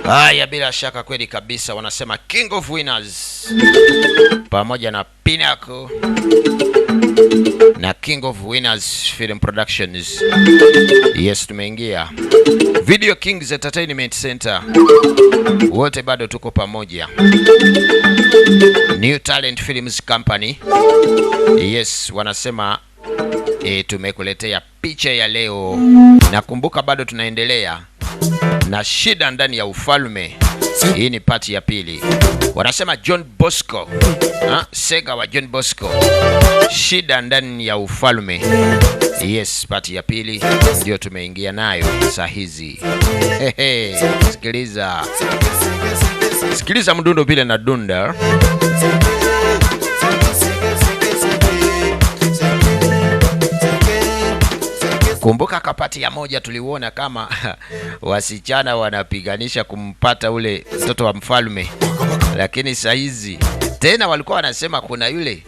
Haya, bila shaka kweli kabisa, wanasema King of Winners pamoja na Pinnacle na King of Winners Film Productions. Yes, tumeingia Video Kings Entertainment Center, wote bado tuko pamoja. New Talent Films Company. Yes, wanasema tumekuletea picha ya leo. Nakumbuka bado tunaendelea na shida ndani ya ufalme. Hii ni pati ya pili. Wanasema John Bosco, Sega wa John Bosco, shida ndani ya ufalme. Yes, pati ya pili ndio tumeingia nayo saa hizi. Sikiliza mdundo vile na dunda. Kumbuka kapati ya moja tuliuona kama wasichana wanapiganisha kumpata ule mtoto wa mfalme. Lakini saa hizi tena walikuwa wanasema kuna yule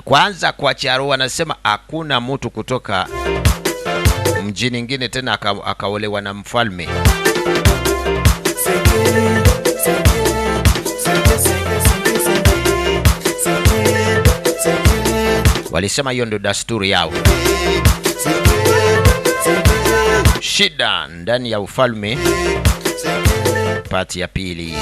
kwanza kwa charo wanasema hakuna mtu kutoka mji nyingine tena akaolewa na mfalme. Walisema hiyo ndio desturi yao. Shida ndani ya ufalme, pati ya pili.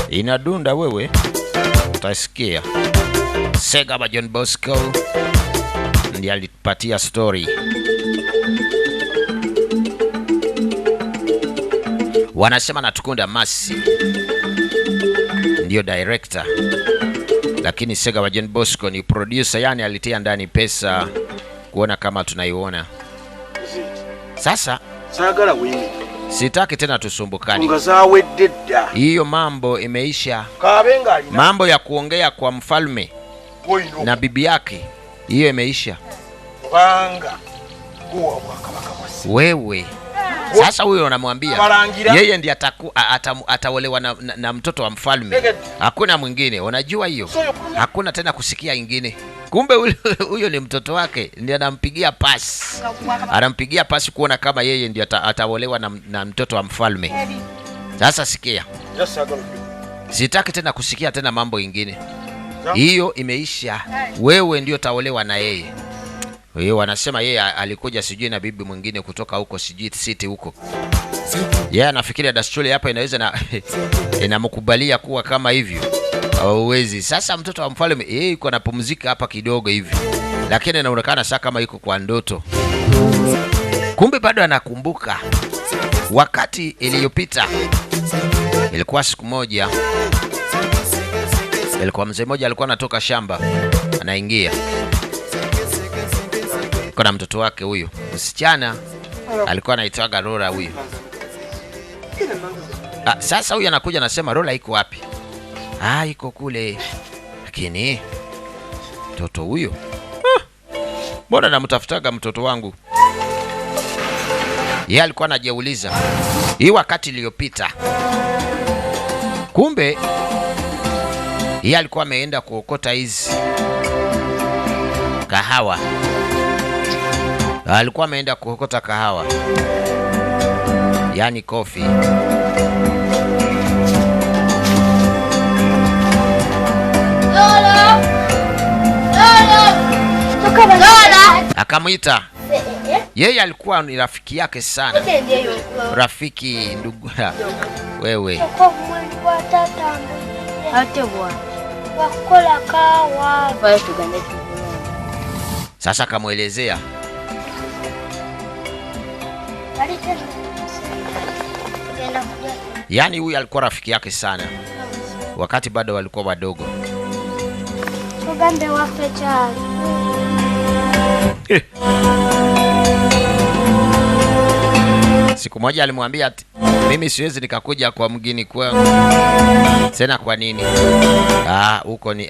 Inadunda wewe, utasikia. Sega wa John Bosco ndiye alipatia story. Wanasema Natukunda Masi ndio director, lakini Sega wa John Bosco ni producer, yani alitia ndani pesa kuona kama tunaiona. Sasa sitaki tena tusumbukani. Hiyo mambo imeisha. Mambo ya kuongea kwa mfalme na bibi yake, hiyo imeisha. Wewe sasa huyo unamwambia yeye ndiye ataolewa na mtoto wa mfalme, hakuna mwingine. Unajua hiyo hakuna tena kusikia ingine. Kumbe huyo ni mtoto wake, ndiye anampigia pasi. Anampigia pasi kuona kama yeye ndiye ataolewa na mtoto wa mfalme. Sasa sikia, sitaki tena kusikia tena mambo ingine. Hiyo imeisha. Wewe ndio taolewa na yeye. Wewe wanasema yeye alikuja sijui na bibi mwingine kutoka huko sijui city huko. Yeye anafikiria dasturi hapa inaweza na inamkubalia kuwa kama hivyo. Hauwezi. Sasa mtoto wa mfalme yeye yuko anapumzika hapa kidogo hivi, lakini inaonekana sasa kama yuko kwa ndoto. Kumbe bado anakumbuka wakati iliyopita. Ilikuwa siku moja, ilikuwa mzee mmoja alikuwa anatoka shamba, anaingia. Kuna mtoto wake huyo, msichana alikuwa anaitwa Rola huyo. Sasa huyo anakuja anasema Rola iko wapi? Iko kule. Lakini mtoto huyo, mbona namtafutaga mtoto wangu? Yeye alikuwa anajiuliza hii wakati iliyopita. Kumbe yeye alikuwa ameenda kuokota hizi kahawa. Alikuwa ameenda kuokota kahawa, yani coffee. Akamwita. Yeye alikuwa ni rafiki yake sana. Rafiki ndugu. Wewe sasa akamwelezea. Yani huyu alikuwa rafiki yake sana wakati bado walikuwa wadogo. Siku moja alimwambia mimi siwezi nikakuja kwa mgeni kwangu. Tena kwa nini? Huko ni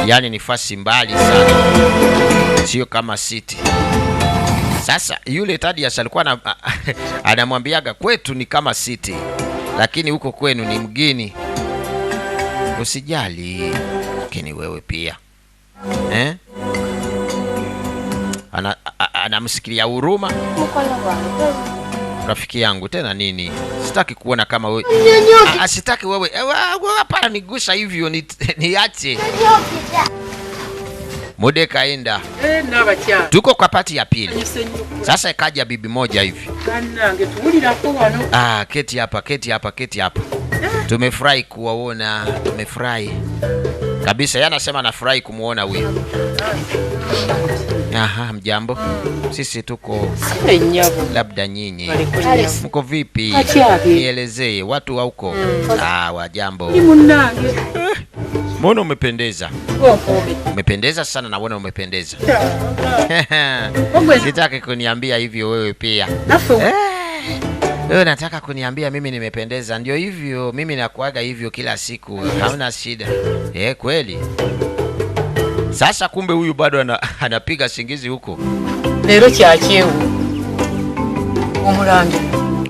yani nifasi mbali sana, sio kama city. Sasa yule Thaddeus alikuwa anamwambiaga kwetu ni kama city, lakini huko kwenu ni mgini. Usijali, lakini wewe pia anamsikilia huruma. Rafiki yangu tena nini? Sitaki kuona kama wewe. Sitaki wewe. Hapana nigusa hivyo niache. Mude kaenda. Tuko kwa pati ya pili. Sasa ikaja bibi moja hivi. Keti hapa. Tumefurahi kuwaona, tumefurahi. Kabisa yeye anasema anafurahi kumuona wewe. Mjambo. Sisi tuko labda nyinyi. Mko vipi? Nielezee watu wa huko. Wajambo. Mbona umependeza? Umependeza sana na wewe umependeza. Sitaki kuniambia hivyo wewe pia. Wewe nataka kuniambia mimi nimependeza? Ndio hivyo, mimi nakuaga hivyo kila siku. Hauna shida. Kweli. Sasa kumbe huyu bado anapiga singizi huko. Lero kyakyewo. Omulangi.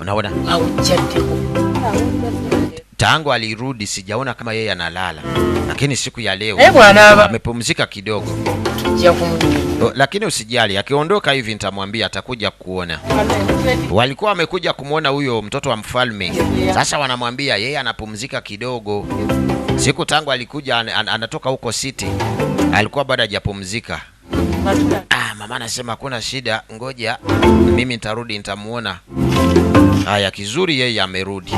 Unaona? Tangu alirudi sijaona kama yeye analala. Lakini siku ya leo amepumzika kidogo. Lakini usijali, akiondoka hivi nitamwambia atakuja kuona. Walikuwa wamekuja kumuona huyo mtoto wa mfalme. Sasa wanamwambia yeye anapumzika kidogo. Siku tangu alikuja anatoka huko city, alikuwa bado hajapumzika. Mama anasema kuna shida, ngoja mimi nitarudi nitamuona. Haya, kizuri yeye amerudi.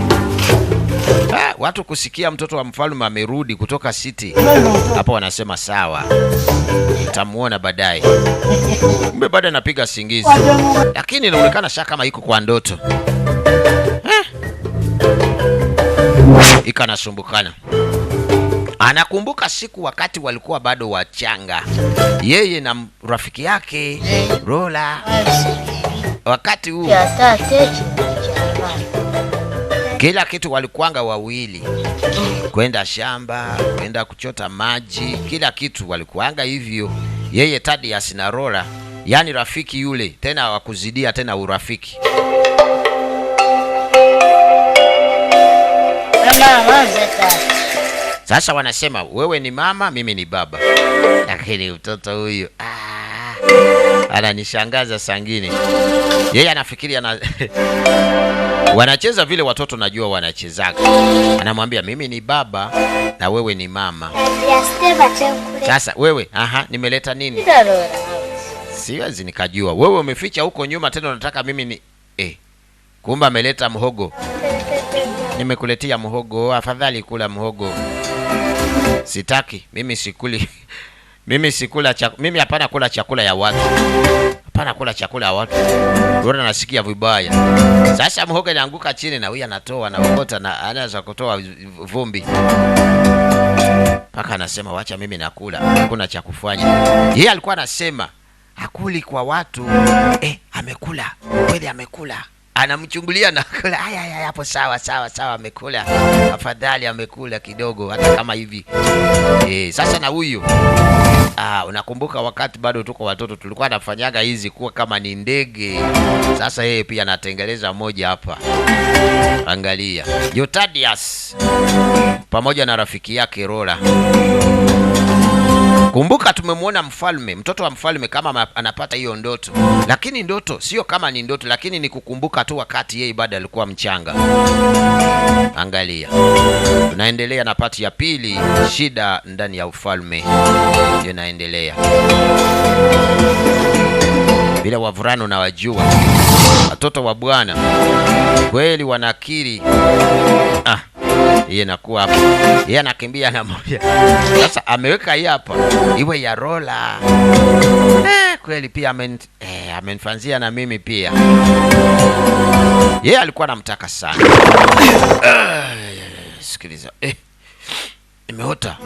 Watu kusikia mtoto wa mfalme amerudi kutoka city, hapo wanasema sawa, nitamuona baadaye. Kumbe bado anapiga singizi, lakini inaonekana shaka kama iko kwa ndoto. Ikanasumbukana. Anakumbuka siku wakati walikuwa bado wachanga, yeye na rafiki yake Rola. Wakati huu kila kitu walikuanga wawili, kwenda shamba, kwenda kuchota maji, kila kitu walikuanga hivyo. Yeye Thaddeus na Rola, yani rafiki yule, tena wakuzidia tena urafiki. Sasa wanasema wewe ni mama, mimi ni baba. Lakini mtoto huyu ananishangaza sangine. Yeye anafikiria wanacheza vile watoto najua wanachezaga. Anamwambia mimi ni baba na wewe ni mama. Sasa wewe, nimeleta nini? Siwezi nikajua. Wewe umeficha huko nyuma tena unataka mimi ni kumbe ameleta mhogo. Nimekuletea mhogo, afadhali kula mhogo. Sitaki, mimi sikuli. Mimi hapana kula chakula ya watu. Hapana kula chakula ya watu. Bora nasikia vibaya. Sasa mhogo inaanguka chini na huyu anatoa na okota na anaanza kutoa vumbi. Paka anasema wacha mimi nakula. Hakuna cha kufanya. Yeye alikuwa anasema hakuli kwa watu. Amekula. Kweli amekula. Anamchungulia na kula. Hapo sawa amekula. Afadhali amekula kidogo hata kama hivi. Sasa na huyu unakumbuka wakati bado tuko watoto tulikuwa nafanyaga hizi kuwa kama ni ndege. Sasa yeye pia anatengeleza moja hapa. Angalia. Thaddeus pamoja na rafiki yake Rola. Kumbuka tumemwona mfalme, mtoto wa mfalme kama anapata hiyo ndoto. Lakini ndoto sio kama ni ndoto, lakini ni kukumbuka tu wakati yeye bado alikuwa mchanga. Angalia. Tunaendelea na pati ya pili, shida ndani ya ufalme. Ndio naendelea. Bila wavulana na wajua. Watoto wa bwana kweli wanakiri. Yeye nakuwa hapa. Yeye anakimbia na moja. Sasa ameweka hii hapa. Iwe ya Rola. Kweli pia amenifanzia na mimi pia. Yeye alikuwa anamtaka sana. Sikiliza. Nimeota.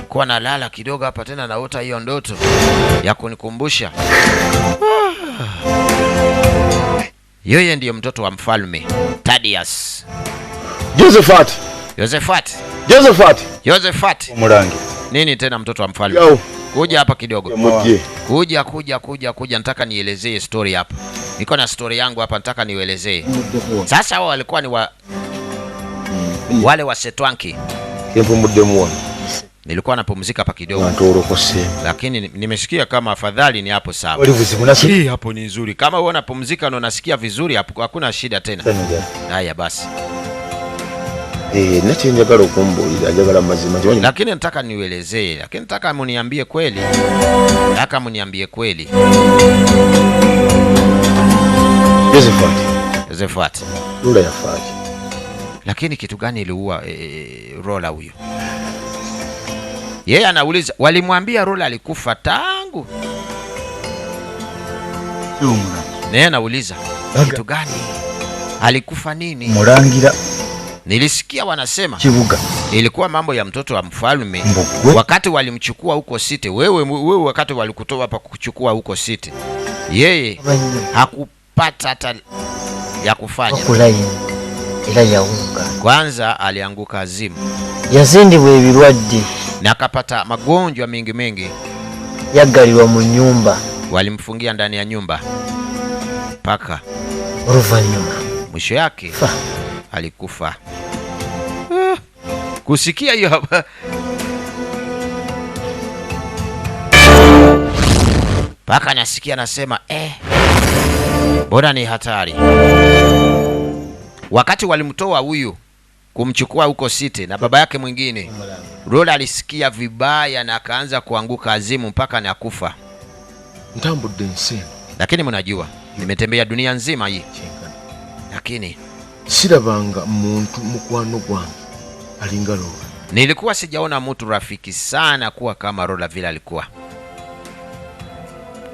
Kwa nalala kidogo hapa tena naota hiyo ndoto ya kunikumbusha. Yeye ndiyo mtoto wa mfalme Thaddeus. Josephat. Murangi. Nini tena mtoto wa mfalme? Kuja hapa kidogo. Kuja, nataka nielezee story hapa. Niko na story yangu hapa, nataka nielezee. Sasa hao walikuwa ni wale wa Setwanki. Nilikuwa napumzika hapa kidogo. Lakini nimesikia kama afadhali ni hapo sawa. Hii hapo ni nzuri. Kama wewe unapumzika na unasikia vizuri hapo hakuna shida tena. Haya basi. Lakini nataka nielezee, lakini nataka mniambie kweli. Josephat. Lola yafaki. Lakini kitu gani iliua Lola huyo? Yeye anauliza, walimwambia Lola alikufa tangu. Yeye anauliza, kitu gani? Alikufa nini? Murangira. Nilisikia wanasema Chibuga. Ilikuwa mambo ya mtoto wa mfalme. Wakati walimchukua huko City, wewe wakati walikutoa hapa kuchukua huko City, yeye hakupata hata ya kufanya. Ila yaunga. Kwanza alianguka azimu. Yazindibwe ebirwadde. Na akapata magonjwa mengi. Yagalirwa mu nyumba. Walimfungia ndani ya nyumba. Paka. Oluvanyuma. Mwisho yake alikufa. Kusikia hiyo hapa. Paka nasikia nasema bora ni hatari. Wakati walimtoa huyu kumchukua huko City na baba yake mwingine, Lola alisikia vibaya na akaanza kuanguka azimu mpaka na kufa. Lakini mnajua nimetembea dunia nzima hii. Lakini sirabanga muntu mukwano gwange alinga Lola. Nilikuwa sijaona mtu rafiki sana kuwa kama Lola vile alikuwa.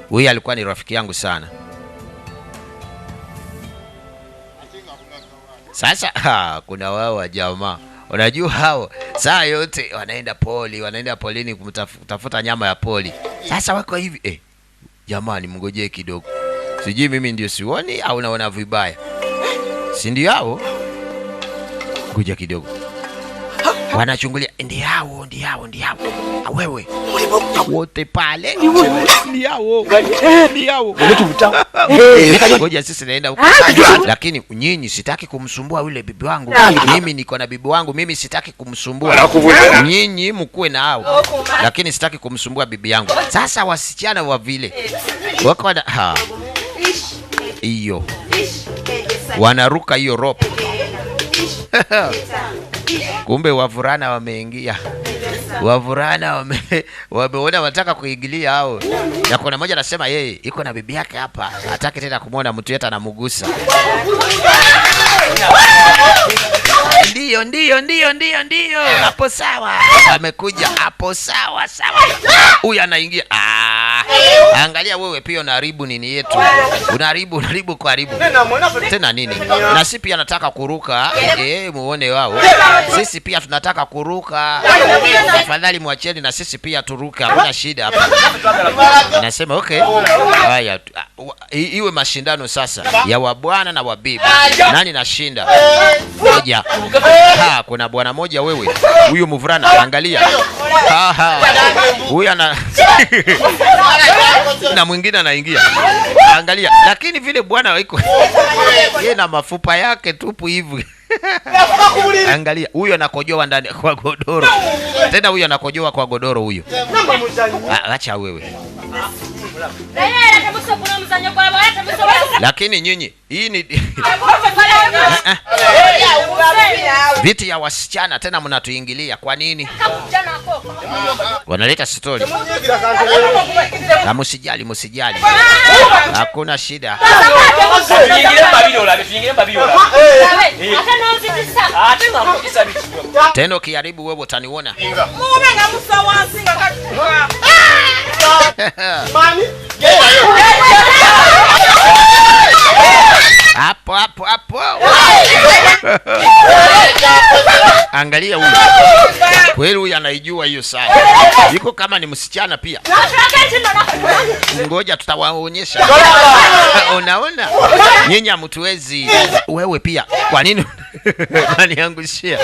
Huyu alikuwa ni rafiki yangu sana. Sasa kuna wao wa jamaa. Unajua hao saa yote wanaenda polini kutafuta nyama ya poli. Sasa wako hivi jamani mngojee kidogo. Sijui mimi ndio sioni au naona vibaya. Si ndio hao? Kuja kidogo. Wanachungulia ndio. Wewe wote pale ndio. Ngoja sisi naenda huko. Lakini nyinyi sitaki kumsumbua yule bibi wangu. Mimi niko na bibi wangu, mimi sitaki kumsumbua. Nyinyi mkue na hao. Lakini sitaki kumsumbua bibi yangu. Sasa wasichana wa vile wako na hiyo. Wanaruka hiyo rope. Kumbe wavurana wameingia. Wameona wataka kuingilia hao. Na kuna mmoja anasema yeye iko na bibi yake hapa, hataki tena kumuona mtu yeyote anamugusa. Ndio. Hapo sawa. Amekuja hapo sawa. Huyu anaingia. Angalia wewe pia unaharibu nini yetu. Unaharibu tena nini? Na sisi pia nataka kuruka. Muone wao. Sisi pia tunataka kuruka. Afadhali mwacheni na sisi pia turuka. Hakuna shida hapa. Nasema okay. Haya iwe mashindano sasa ya wabwana na wabibi. Nani nashinda? Moja. Kuna bwana moja wewe. Huyu mvulana angalia. Huyu ana na mwingine anaingia. Angalia. Lakini vile bwana iko yeye na mafupa yake tupu hivi. Angalia, huyu anakojoa ndani kwa godoro. Tena huyu anakojoa kwa godoro huyu. Acha wewe. Lakini nyinyi, hii ni viti ya wasichana tena mnatuingilia. Kwa nini? Wanaleta story. Na msijali. Hakuna shida. Tena ukiharibu wewe utaniona. Hapo. Angalia huyu. Kweli huyu anaijua hiyo sana. Yuko kama ni msichana pia. Ngoja tutawaonyesha. Unaona? Nyinyi hamtuwezi. Wewe pia. Kwa nini unaniangushia?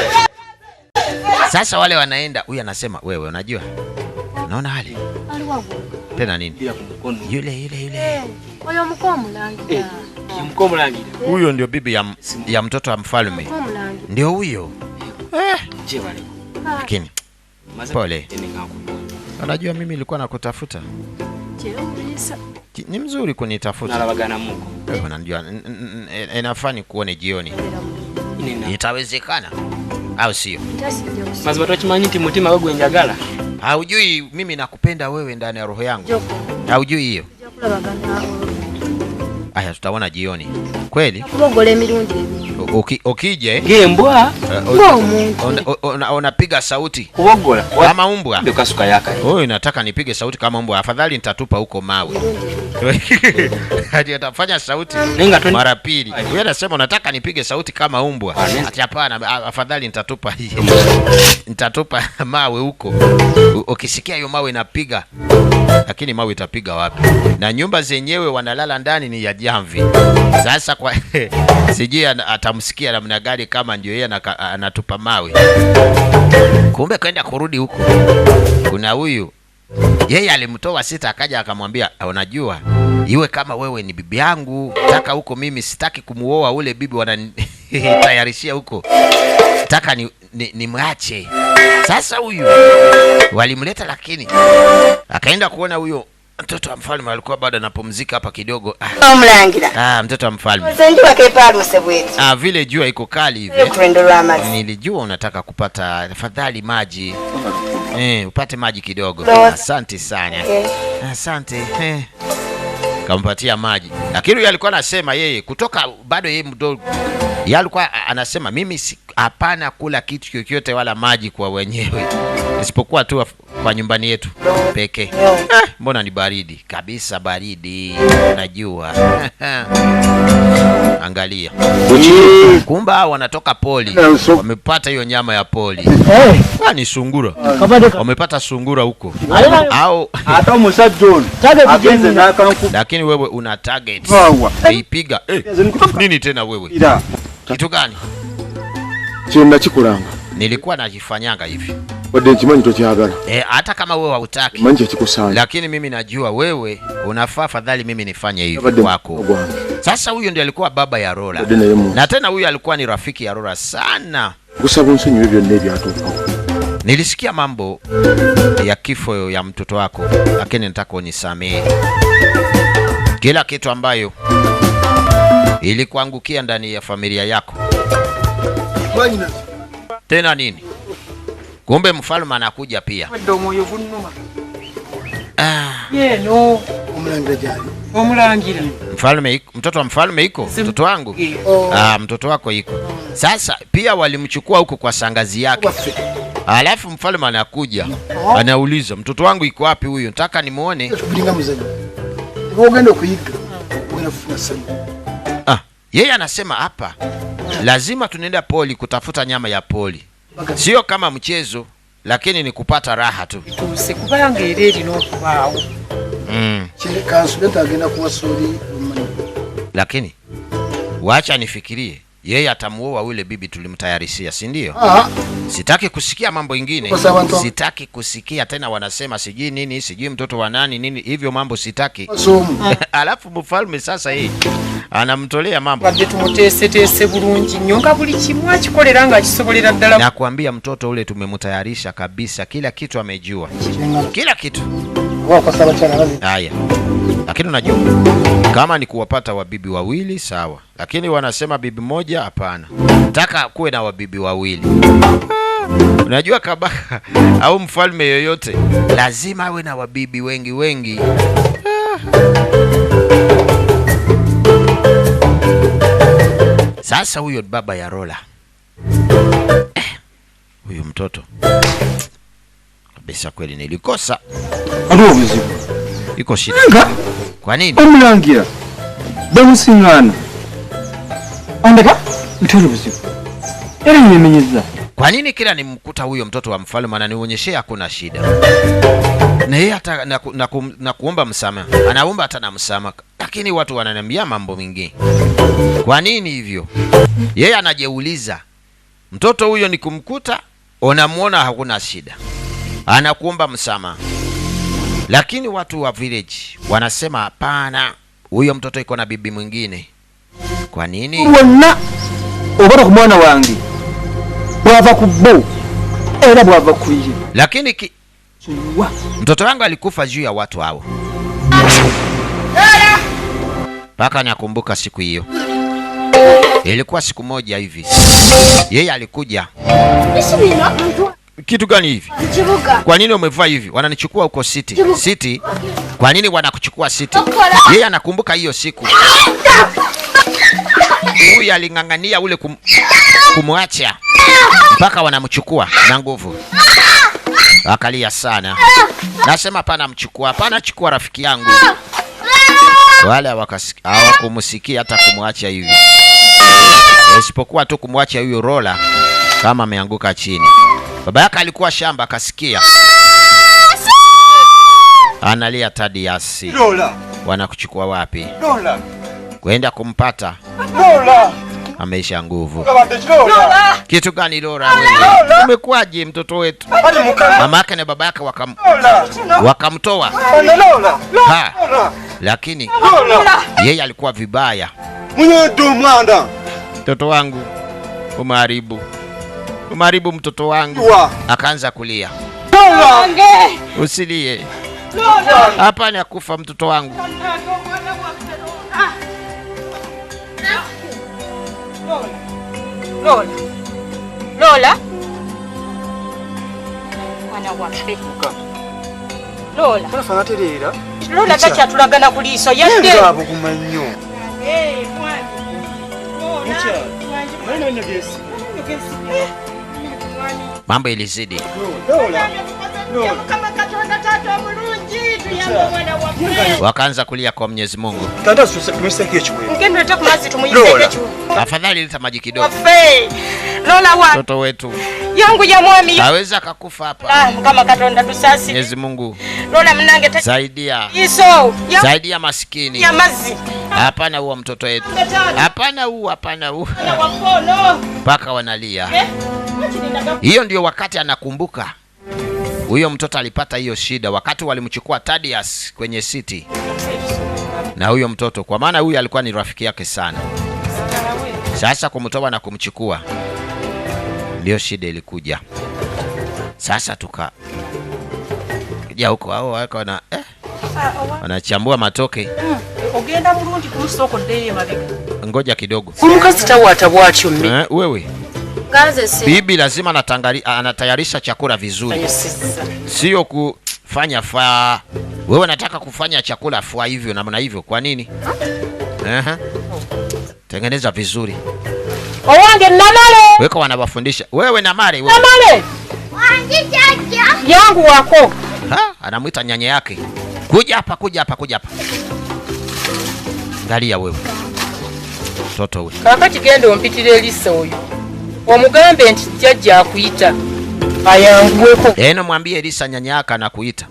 Sasa wale wanaenda, huyu anasema wewe unajua? Unaona hali? Tena nini? Yule. Oyo mkomulangira. Mkomulangira. Huyo ndio bibi ya mtoto wa mfalme. Ndio huyo. Je wale. Lakini pole. Unajua mimi nilikuwa nakutafuta. Ni mzuri kunitafuta. Nalabagana Mungu. Unajua inafani kuone jioni. Itawezekana au sio? Maziba twachimanyiti mutima wewe njagala. Haujui mimi nakupenda wewe ndani ya roho yangu. Haujui hiyo? Aya, tutaona jioni. Kweli? Kubogole mirundi. Ukije gembwa unapiga sauti kubogola kama umbwa. Ndio kasuka yaka. Wewe nataka nipige sauti kama umbwa. Afadhali nitatupa huko mawe. Hadi atafanya sauti mara pili. Wewe unasema unataka nipige sauti kama umbwa. Ati hapana, afadhali nitatupa hiyo. Nitatupa mawe huko. Ukisikia hiyo mawe inapiga, lakini mawe itapiga wapi? Na nyumba zenyewe wanalala ndani ni ya jamvi. Sasa kwa sijui atamsikia namna gani kama ndio yeye anatupa mawe. Kumbe kaenda kurudi huko. Kuna huyu yeye alimtoa sita, akaja akamwambia unajua iwe kama wewe ni bibi yangu, taka huko mimi sitaki kumuoa ule bibi wanatayarishia huko. Taka ni mwache. Sasa huyu walimleta, lakini akaenda kuona huyo mtoto wa mfalme alikuwa bado anapumzika hapa kidogo. Omulangira. Mtoto wa mfalme. Senji wakeparuse bwetu. Vile jua iko kali hivi. Nilijua unataka kupata tafadhali maji. Upate maji kidogo. Asante sana. Asante. Kampatia maji. Lakini yeye alikuwa anasema yeye kutoka bado yeye mdogo. Yeye alikuwa anasema mimi hapana kula kitu chochote wala maji kwa wenyewe. Isipokuwa tu kwa nyumbani yetu peke. Mbona ni baridi? Kabisa baridi. Najua. Angalia. Kumba wanatoka poli. Wamepata hiyo nyama ya poli. Ni sungura. Wamepata sungura huko. Au hata Musa John agenze nakanku. Lakini wewe una target. Ipiga. Nini tena wewe? Kitu gani? Chenda chikulanga. Nilikuwa najifanyanga hivi. Bode chimanyi tokyagala. Hata kama wewe hautaki. Manje chikusanya. Lakini mimi najua wewe unafaa, fadhali mimi nifanye hivi kwako. Sasa huyo ndiye alikuwa baba ya Rola. Na tena huyo alikuwa ni rafiki ya Rola sana. Gusaba nsonyi byo nebyo atoka. Nilisikia mambo ya kifo ya mtoto wako, lakini nataka unisamehe. Kila kitu ambayo ilikuangukia ndani ya familia yako. Tena nini? Kumbe mfalme anakuja pia. Yeno omulangira jali. Omulangira. Mfalme mtoto wa mfalme iko? Mtoto wangu? Mtoto wako iko. Sasa pia walimchukua huko kwa shangazi yake. Alafu mfalme anakuja. Anauliza, mtoto wangu iko wapi huyo? Nataka nimuone. Kulinga mzanyo. Ugenda kuyiga. Unafuta sana. Yeye anasema hapa lazima tunaenda poli kutafuta nyama ya poli. Sio kama mchezo, lakini ni kupata raha tu. Sikubanga ireri no kubao. Chile kansuleta agenda kuwa sori. Lakini wacha nifikirie. Yeye atamuoa ule bibi tulimtayarishia, si ndio? Sitaki kusikia mambo ingine. Sitaki kusikia tena wanasema sijui nini, sijui mtoto wa nani nini, hivyo mambo sitaki. Alafu mfalme sasa yeye anamtolea mambo. Badde tumutese bulungi nyonga buli kimwa kikolera nga kisobolera ddala. Nakwambia mtoto ule tumemtayarisha kabisa, kila kitu amejua. Kila kitu. Haya. Lakini unajua kama ni kuwapata wabibi wawili sawa, lakini wanasema bibi moja hapana. Nataka kuwe na wabibi wawili. Unajua kabaka au mfalme yoyote lazima awe na wabibi wengi. Sasa huyo baba ya Rola. Huyo mtoto. Kabisa kweli nilikosa. Arubizi. Iko shida. Kwa nini? Omulangira. Bamusingana. Andeka? Mturubizi. Yale nimenyeza. Kwa nini kila nimkuta huyo mtoto wa mfalme ananionyeshea hakuna shida? Na yeye hata na kuomba msamaha. Anaomba hata na msamaha. Lakini watu wananiambia mambo mengine. Kwa nini hivyo? Yeye anajeuliza. Mtoto huyo ni kumkuta, unamuona hakuna shida. Anakuomba msamaha. Lakini watu wa village wanasema hapana, huyo mtoto iko na bibi mwingine. Kwa nini? Wonna obara ku mwana wange bwava ku bo era bwava ku ye. Lakini mtoto wangu alikufa juu ya watu hao. Paka nakumbuka siku hiyo. Ilikuwa siku moja hivi. Yeye alikuja. Kitu gani hivi? Kwa nini umevaa hivi? Wananichukua huko city. City? Kwa nini wanakuchukua city? Yeye anakumbuka hiyo siku. Huyu aling'ang'ania ule kumwacha mpaka wanamchukua na nguvu. Akalia sana. Nasema hapana mchukua, hapana chukua rafiki yangu. Wale hawakumsikia hata kumwacha hivi. Isipokuwa tu kumwacha huyo rola kama ameanguka chini. Baba yake alikuwa shamba akasikia. Analia Tadiasi. Lola. Wanakuchukua wapi? Lola. Kwenda kumpata. Lola. Ameisha nguvu. Lola. Kitu gani Lola wewe? Umekuaje mtoto wetu? Mama yake na baba yake wakamtoa. Lola. Ha. Lakini yeye alikuwa vibaya. Mwenyedo mwanda. Mtoto wangu umeharibu. Umeharibu mtoto wangu. Akaanza kulia. Lola. Usilie. Hapa ni kufa mtoto wangu. Lola. Lola. Mwana waffe. Lola. Bafana terera. Lola tacha tulagana kuliso yadde. Ngabo kumanyo. Mwani. Lola. Mwana nyegesi. Mambo ilizidi. Lola. Kama katonda tatu mulungi tuyamba mwana waffe. Wakaanza kulia kwa Mwenyezi Mungu. Tanda tumeseke ekimwe. Ngendo takumazi tumuyise echo. Afadhali leta maji kidogo. Waffe. Lola wa. Mtoto wetu. Yangu ya mwami. Haweza kakufa hapa. Kama katonda tusasi. Mwenyezi Mungu. Lola mnange Saidia. Iso. Saidia maskini. Ya mazi. Hapana huwa mtoto wetu. Hapana huwa, hapana huwa. Paka wanalia. Hiyo ndio wakati anakumbuka. Huyo mtoto alipata hiyo shida wakati walimchukua Tadias kwenye city. Na huyo mtoto kwa maana huyu alikuwa ni rafiki yake sana. Sasa kumtoa na kumchukua ndio shida ilikuja. Sasa kuja huko hao wako na wanachambua matoke. Ogenda mulungi ku soko ndeye mabega. Ngoja kidogo. Kumukazi tawata bwatyo mme. Wewe. Gaze si. Bibi lazima anatayarisha chakula vizuri. Sio kufanya faa. Wewe nataka kufanya chakula faa hivyo namna hivyo. Kwa nini? Tengeneza vizuri. Owange namale. Weka wanawafundisha. Wewe namale wewe. Namale. Wangi jaja. Yangu wako. Anamuita nyanya yake. Kuja hapa, kuja hapa, kuja hapa. Angalia wewe. Mtoto wewe. Kakati gende ompitire Elisa oyo. Omugambe nti jajja akuyita. Ayanguweko. Eno mwambie Elisa nyanya yake anakuita.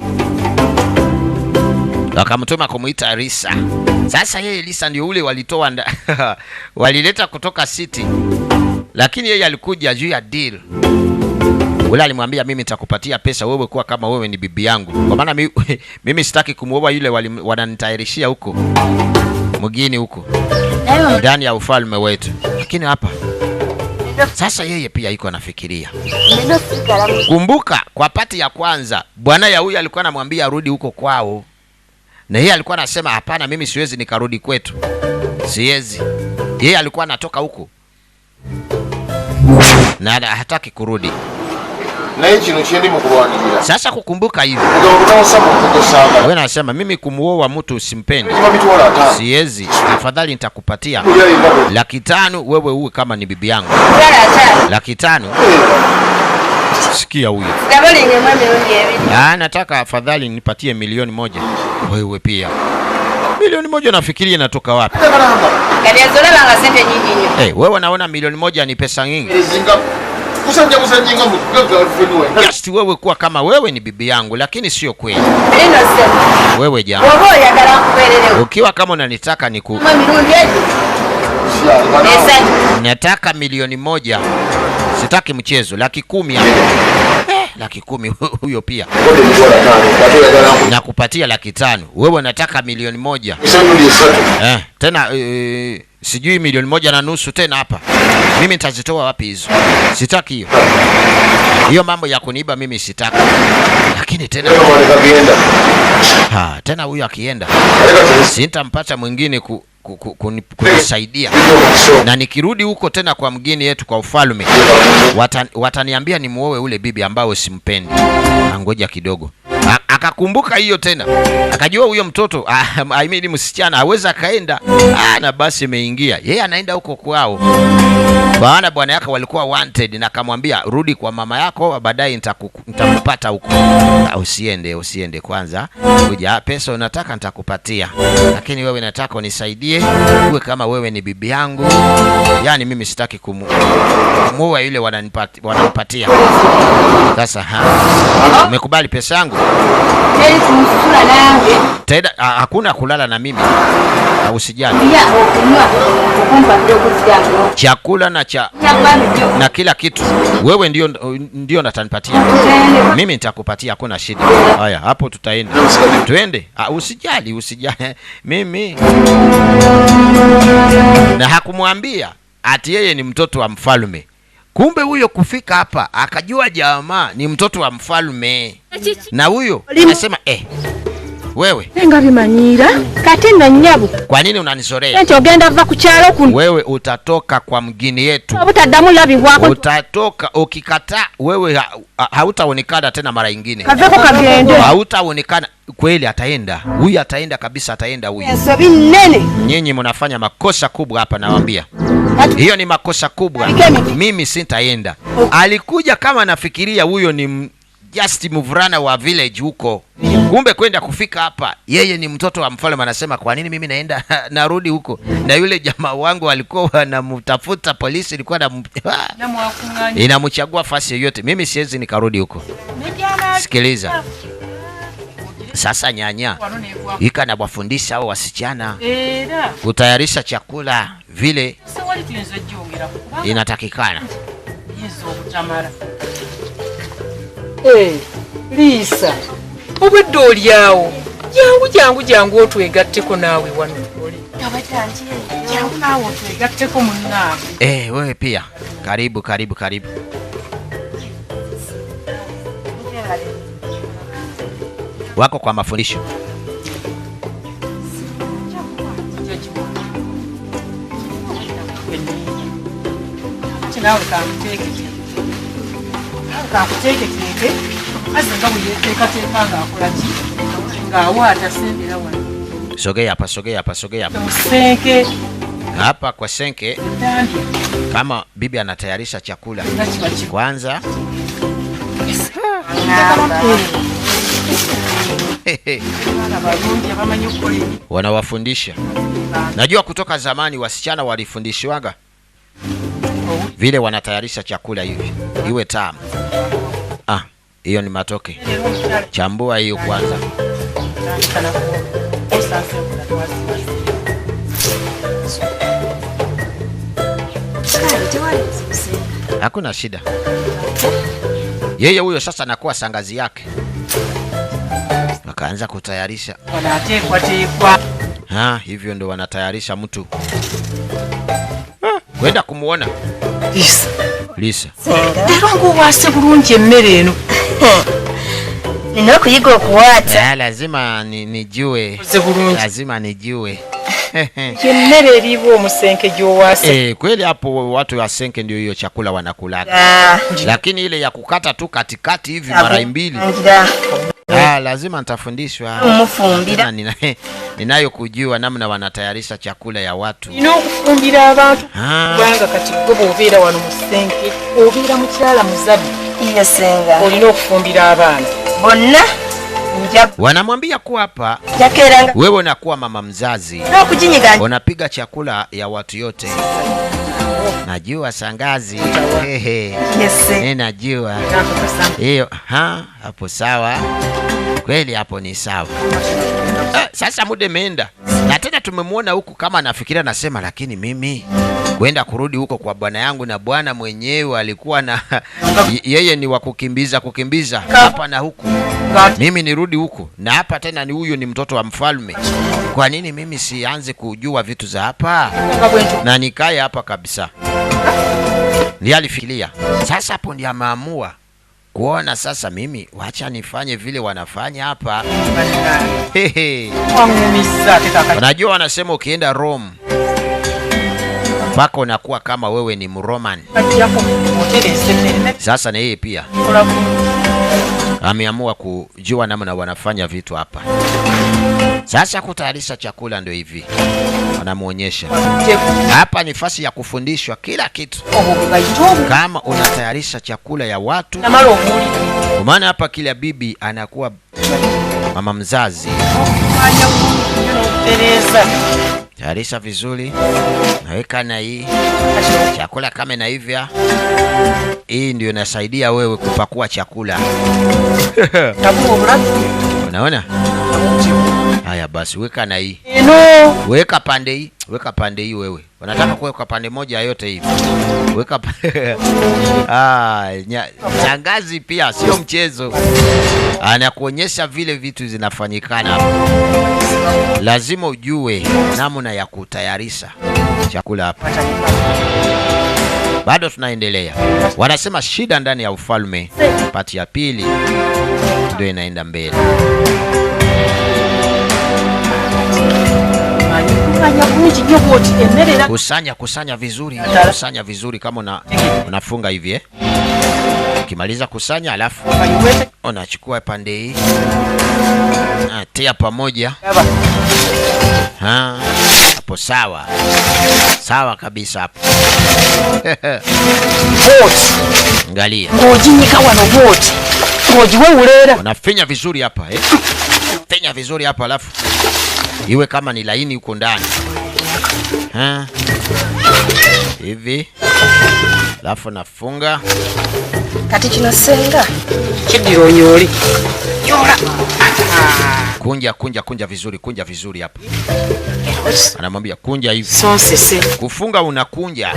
Wakamtuma kumuita Elisa. Sasa yeye Elisa ndio ule walitoa walileta kutoka city. Lakini yeye alikuja juu ya deal. Ule alimwambia mimi nitakupatia pesa wewe kuwa kama wewe ni bibi yangu. Kwa maana mimi sitaki kumuoa yule wananitayarishia huko. Mgini huko. Ndani ya ufalme wetu. Lakini hapa sasa yeye pia yuko anafikiria. Kumbuka kwa pati ya kwanza bwana ya huyu alikuwa anamwambia arudi huko kwao. Na yeye alikuwa anasema hapana mimi siwezi nikarudi kwetu. Siwezi. Yeye alikuwa anatoka huko. Na hataki kurudi. Sasa kukumbuka hivi. Wewe unasema mimi kumuoa mtu usimpendi. Siwezi. Afadhali nitakupatia 500,000 wewe uwe kama ni bibi yangu. 500,000. Sikia huyo. Nataka afadhali nipatie 1,000,000. Wewe pia. 1,000,000 nafikiria inatoka wapi? Wewe unaona 1,000,000 ni pesa nyingi. Just wewe kuwa kama wewe ni bibi yangu lakini sio kweli. Wewe jamaa. Ukiwa kama unanitaka nataka 1,000,000. Sitaki mchezo 10,000 hapo. 10,000 huyo pia. Nakupatia 500,000. Wewe unataka 1,000,000. Tena sijui 1,150,000 tena hapa. Mimi nitazitoa wapi hizo? Sitaki hiyo. Hiyo mambo ya kuniiba mimi sitaki. Lakini tena tena huyo akienda sintampata mwingine kunisaidia. Na nikirudi huko tena kwa mgeni yetu kwa ufalme, wataniambia ni muoe ule bibi ambao simpendi. Ngoja kidogo. Akakumbuka hiyo tena. Akajua huyo mtoto ni msichana hawezi kaenda. Na basi imeingia. Yeye anaenda huko kwao. Bwana bwana yake walikuwa wanted na akamwambia rudi kwa mama yako baadaye nitakupata huko. Usiende kwanza. Kuja pesa unataka nitakupatia. Lakini wewe nataka unisaidie uwe kama wewe ni bibi yangu. Yaani mimi sitaki kumuoa yule wananipatia. Sasa umekubali pesa yangu? Teda hakuna kulala na mimi. Usijali. Chakula na kila kitu. Wewe ndio natanipatia. Mimi nitakupatia hakuna shida. Haya, hapo tutaenda. Twende. Usijali. Mimi. Na hakumwambia ati yeye ni mtoto wa mfalme. Kumbe huyo kufika hapa akajua jamaa ni mtoto wa mfalme. Na huyo anasema wewe ngabimanyira kati na nyabu. Kwa nini unanizorea? Enti ogenda va kuchalo kuno. Wewe utatoka kwa mgini yetu. Obutadamu labi wako. Utatoka ukikataa wewe hautaonekana tena mara nyingine. Kaveko kagende. Hautaonekana kweli ataenda. Huyu ataenda kabisa ataenda huyu. Sabi nene. Nyinyi mnafanya makosa kubwa hapa nawaambia. Hiyo ni makosa kubwa. Mimi sitaenda. Alikuja kama nafikiria huyo ni just mvulana wa village huko. Kumbe kwenda kufika hapa yeye ni mtoto wa mfalme. Anasema kwa nini mimi naenda narudi huko? Na yule jamaa wangu alikuwa anamtafuta, polisi ilikuwa inamchagua fasi yoyote. Mimi siwezi nikarudi huko. Sikiliza. Sasa nyanya ika na wafundisha hao wasichana kutayarisha chakula vile inatakikana. Lisa, obwedde olyawo. Jangu otwegatteko naawe wano. Jangu naawe otwegatteko munnaawe. Wewe pia. Karibu. Wako kwa mafundisho. Sogea hapa. Hapa kwa senke. Kama bibi anatayarisha chakula kwanza wanawafundisha. Najua kutoka zamani wasichana walifundishwaga vile wanatayarisha chakula hivi iwe tamu. Hiyo ni matoke. Chambua hiyo kwanza. Hakuna shida. Yeye huyo sasa anakuwa sangazi yake. Wakaanza kutayarisha. Wanatekwa. Hivyo ndo wanatayarisha mtu. Kwenda kumuona. Lisa. Nderongo wase bulungi emmere eno. Nino kuyiga okuwata. Lazima nijue. Lazima nijue. Emmere eriwo omusenke gy'owase. Kweli hapo watu wa senke ndio hiyo chakula wanakulaga. Lakini ile ya kukata tu katikati hivi mara mbili. Lazima nitafundishwa. Umufumbira. Ninayo kujua namna wanatayarisha chakula ya watu. Kufumbira abantu. Banga kati gobo obeera wano musenke, obeera mukyala muzabi. Iyo senga. Olina okufumbira abaana. Bonna. Wanamwambia kuwa hapa wewe unakuwa mama mzazi. Unapiga chakula ya watu yote. Najua sangazi. Najua. Hiyo hapo sawa. Kweli hapo ni sawa. Sasa muda imeenda. Na tena Maana tumemwona huku kama anafikiria, nasema lakini mimi kwenda kurudi huko kwa bwana yangu, na bwana mwenyewe alikuwa na yeye ni wa kukimbiza hapa na huku, mimi nirudi huku, na hapa tena ni huyu ni mtoto wa mfalme. Kwa nini mimi sianze kujua vitu za hapa na nikae hapa kabisa? Ndiye alifikiria. Sasa hapo ndiye ameamua kuona sasa mimi wacha nifanye vile wanafanya hapa. Unajua wanasema ukienda Rome mpaka unakuwa kama wewe ni Mroman. Sasa na yeye pia ameamua kujua namna wanafanya vitu hapa. Sasa kutayarisha chakula ndio hivi wanamuonyesha hapa. Ni nafasi ya kufundishwa kila kitu, kama unatayarisha chakula ya watu. Maana hapa kila bibi anakuwa mama mzazi. Tayarisha vizuri, naweka na hii chakula kama na hivya. Hii ndio inasaidia wewe kupakua chakula. Unaona? Haya basi, weka na hii. Weka pande hii, weka pande hii wewe. Wanataka kuweka pande moja yote hivi. Weka shangazi pia sio mchezo. Anakuonyesha vile vitu zinafanyikana hapa. Lazima ujue namna ya kutayarisha chakula hapa. Bado tunaendelea. Wanasema shida ndani ya ufalme, pati ya pili ndio inaenda mbele. Kusanya vizuri, kusanya vizuri kama unafunga hivi Ukimaliza kusanya, alafu unachukua pande hii, tia pamoja. Hapo sawa. Sawa kabisa hapo. Angalia. Unafinya vizuri hapa Finya vizuri hapa, alafu iwe kama ni laini huko ndani. Hivi. Alafu nafunga. Kati kino senga. Kidiro nyoli. Yola. Kunja vizuri hapa. Anamwambia kunja hivi. Sonsese. Kufunga unakunja.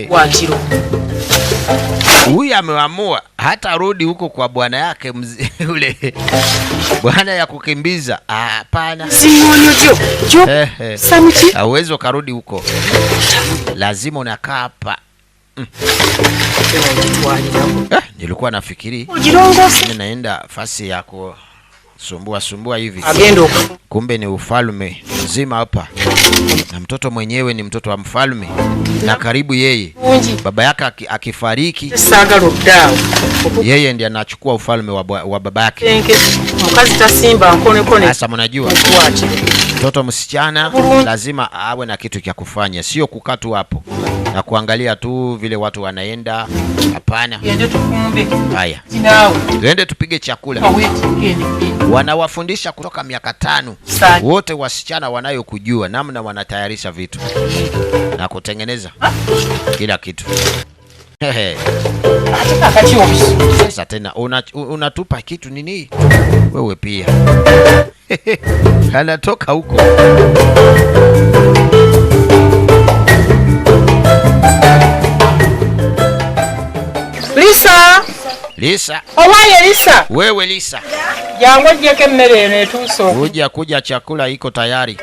Watiro. Huyu ameamua hata rudi huko kwa bwana yake ule bwana ya kukimbiza. Hapana. Simonyo jo. Samiti. Hauwezi karudi huko. Lazima unakaa hapa. Nilikuwa nafikiri mimi naenda fasi ya kusumbua hivi. Kumbe ni ufalme mzima hapa. Na mtoto mwenyewe ni mtoto wa mfalme. Na karibu yeye baba yake akifariki, yeye ndiye anachukua ufalme wa baba yake. Sasa mnajua mtoto msichana lazima awe na kitu cha kufanya, sio kukaa tu hapo na kuangalia tu vile watu wanaenda. Hapana. Haya, twende tupige chakula. Wanawafundisha kutoka miaka 5 wote wasichana wanayokujua namna wanatayarisha vitu na kutengeneza kila kitu. Sasa tena unatupa kitu nini wewe pia? Anatoka huko. Lisa. Owaye Lisa. Wewe Lisa. Jango jeke mmere netuso. Kuja chakula iko tayari.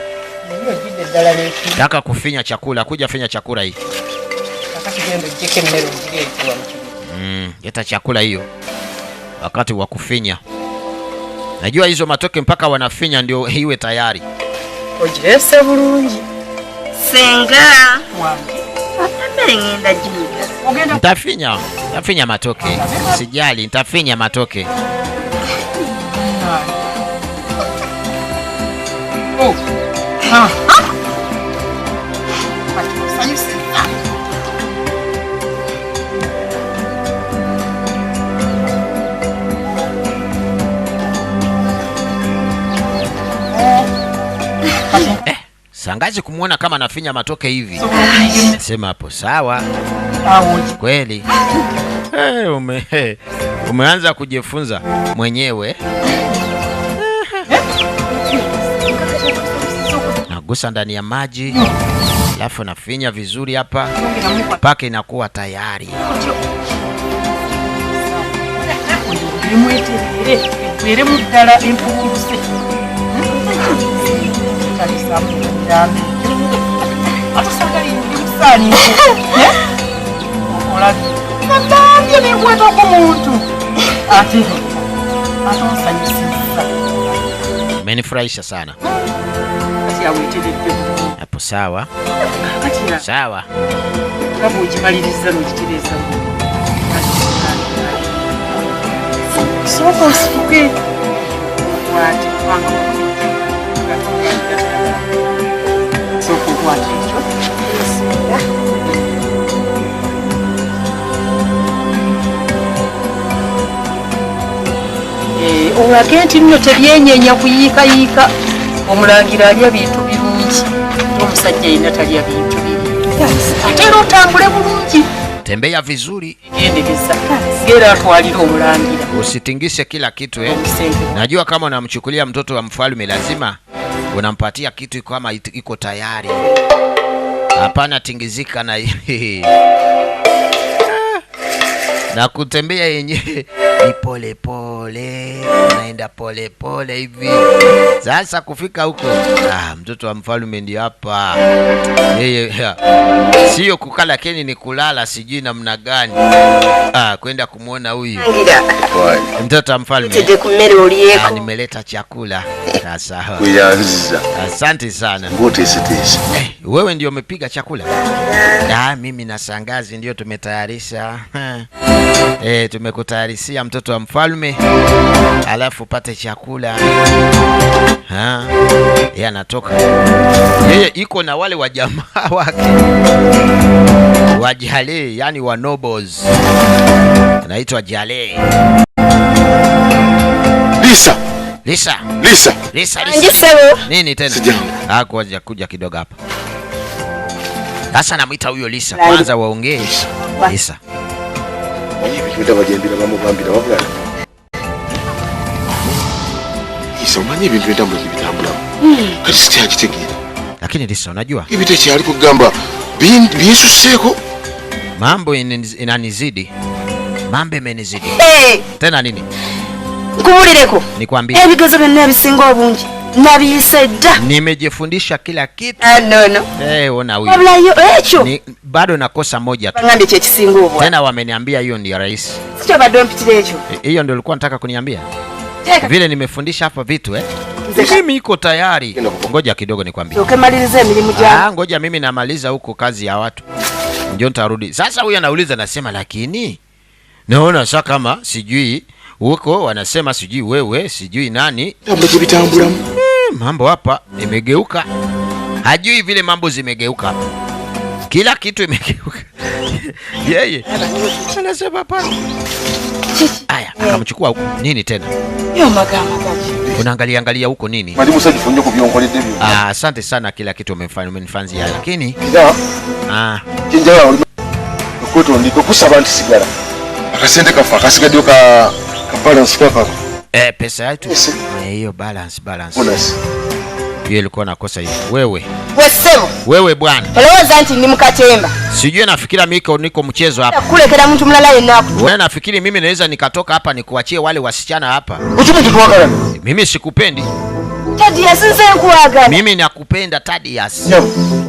Nataka kufinya chakula, kuja finya chakula hii. Jeke mmere Leta chakula hiyo. Wakati wa kufinya. Najua hizo matoke mpaka wanafinya ndio iwe tayari. Ojese bulungi. Senga. Ngenda jiga. Nitafinya matoke. Sijali, nitafinya matoke. Sangazi kumuona kama nafinya matoke hivi. Sema hapo sawa. Kweli. Umeanza kujifunza mwenyewe. Gusa ndani ya maji. Alafu nafinya vizuri hapa mpaka inakuwa tayari. Menifurahisha sana. Hapo sawa. Sawa. Soko usifuke. Soko kwa hicho. Olagenti nno tebyenyenya kuyiikayika. Omulangira alya bintu birungi. Omusajja yenna talya bintu bibi. Ate era otambule bulungi. Tembea vizuri. Gera twalira omulangira. Usitingishe kila kitu Najua kama unamchukulia mtoto wa mfalme lazima unampatia kitu kama iko tayari. Hapana tingizika na na kutembea yenyewe ni pole pole, naenda pole pole hivi. Sasa kufika huko, mtoto wa mfalme ndio hapa. Yeye sio kukaa lakini ni kulala, sijui namna gani. Kwenda kumuona huyu mtoto wa mfalme. Nimeleta chakula. Sasa asante sana. Wewe ndio umepiga chakula? Mimi na shangazi ndio tumetayarisha. Tumekutayarishia mtoto wa mfalme, alafu pate chakula. Yeye anatoka. Yeye iko na wale wa jamaa wake. Wajale, yani wa nobles. Anaitwa Jale. Lisa. Nini tena? Hakuja kuja kidogo hapa. Sasa namuita huyo Lisa. Kwanza waongee. Lisa. Ibintu abagembira bamugambira bavugana. Isomanye ibintu ndambuye bitambula. Kati siti akitegira. Lakini Lisa unajua? Ibite cyari kugamba binsuseko. Mambo inanizidi. Mambo imenizidi. Tena nini? Kubulireko. Nikwambie. Ebigezo byenna bisinga obungi. Nabisedda. Nimejifundisha kila kitu. No. Ona huyu. Bado nakosa moja tu. Ngambe che kisinga obwa. Tena wameniambia hiyo ndio rais. Sio bado mpitire hicho. Hiyo ndio ulikuwa nataka kuniambia. Vile nimefundisha hapa vitu mimi iko tayari. Ngoja kidogo nikwambie. Ukimaliza milimu jana. Ngoja mimi namaliza huko kazi ya watu. Ndio nitarudi. Sasa huyu anauliza nasema lakini naona sasa kama sijui huko wanasema sijui wewe sijui nani. Mambo hapa imegeuka. Hajui vile mambo zimegeuka hapa. Kila kitu imegeuka. Yeye anasema hapana. Aya, akamchukua huko. Nini tena? Yo magama kaji. Unaangalia huko nini? Mwalimu sasa jifunye kubyonkolede byo. Asante sana kila kitu umenifanzia lakini kinjala okuto ndiko kusaba ntisigala. Akasente kafa akasigadio ka balance kaka. Pesa yetu. Hiyo balance. Bonus. Yeye alikuwa nakosa hiyo. Wewe bwana. Eloweza nti ni mkatemba. Sijui nafikiri niko mchezo hapa. Kulekera mtu mlala yenako. Wewe nafikiri mimi naweza nikatoka hapa nikuachie wale wasichana hapa? Utumejikuagala. Mimi sikupendi. Thaddeus nze nkuagala. Mimi nakupenda Thaddeus.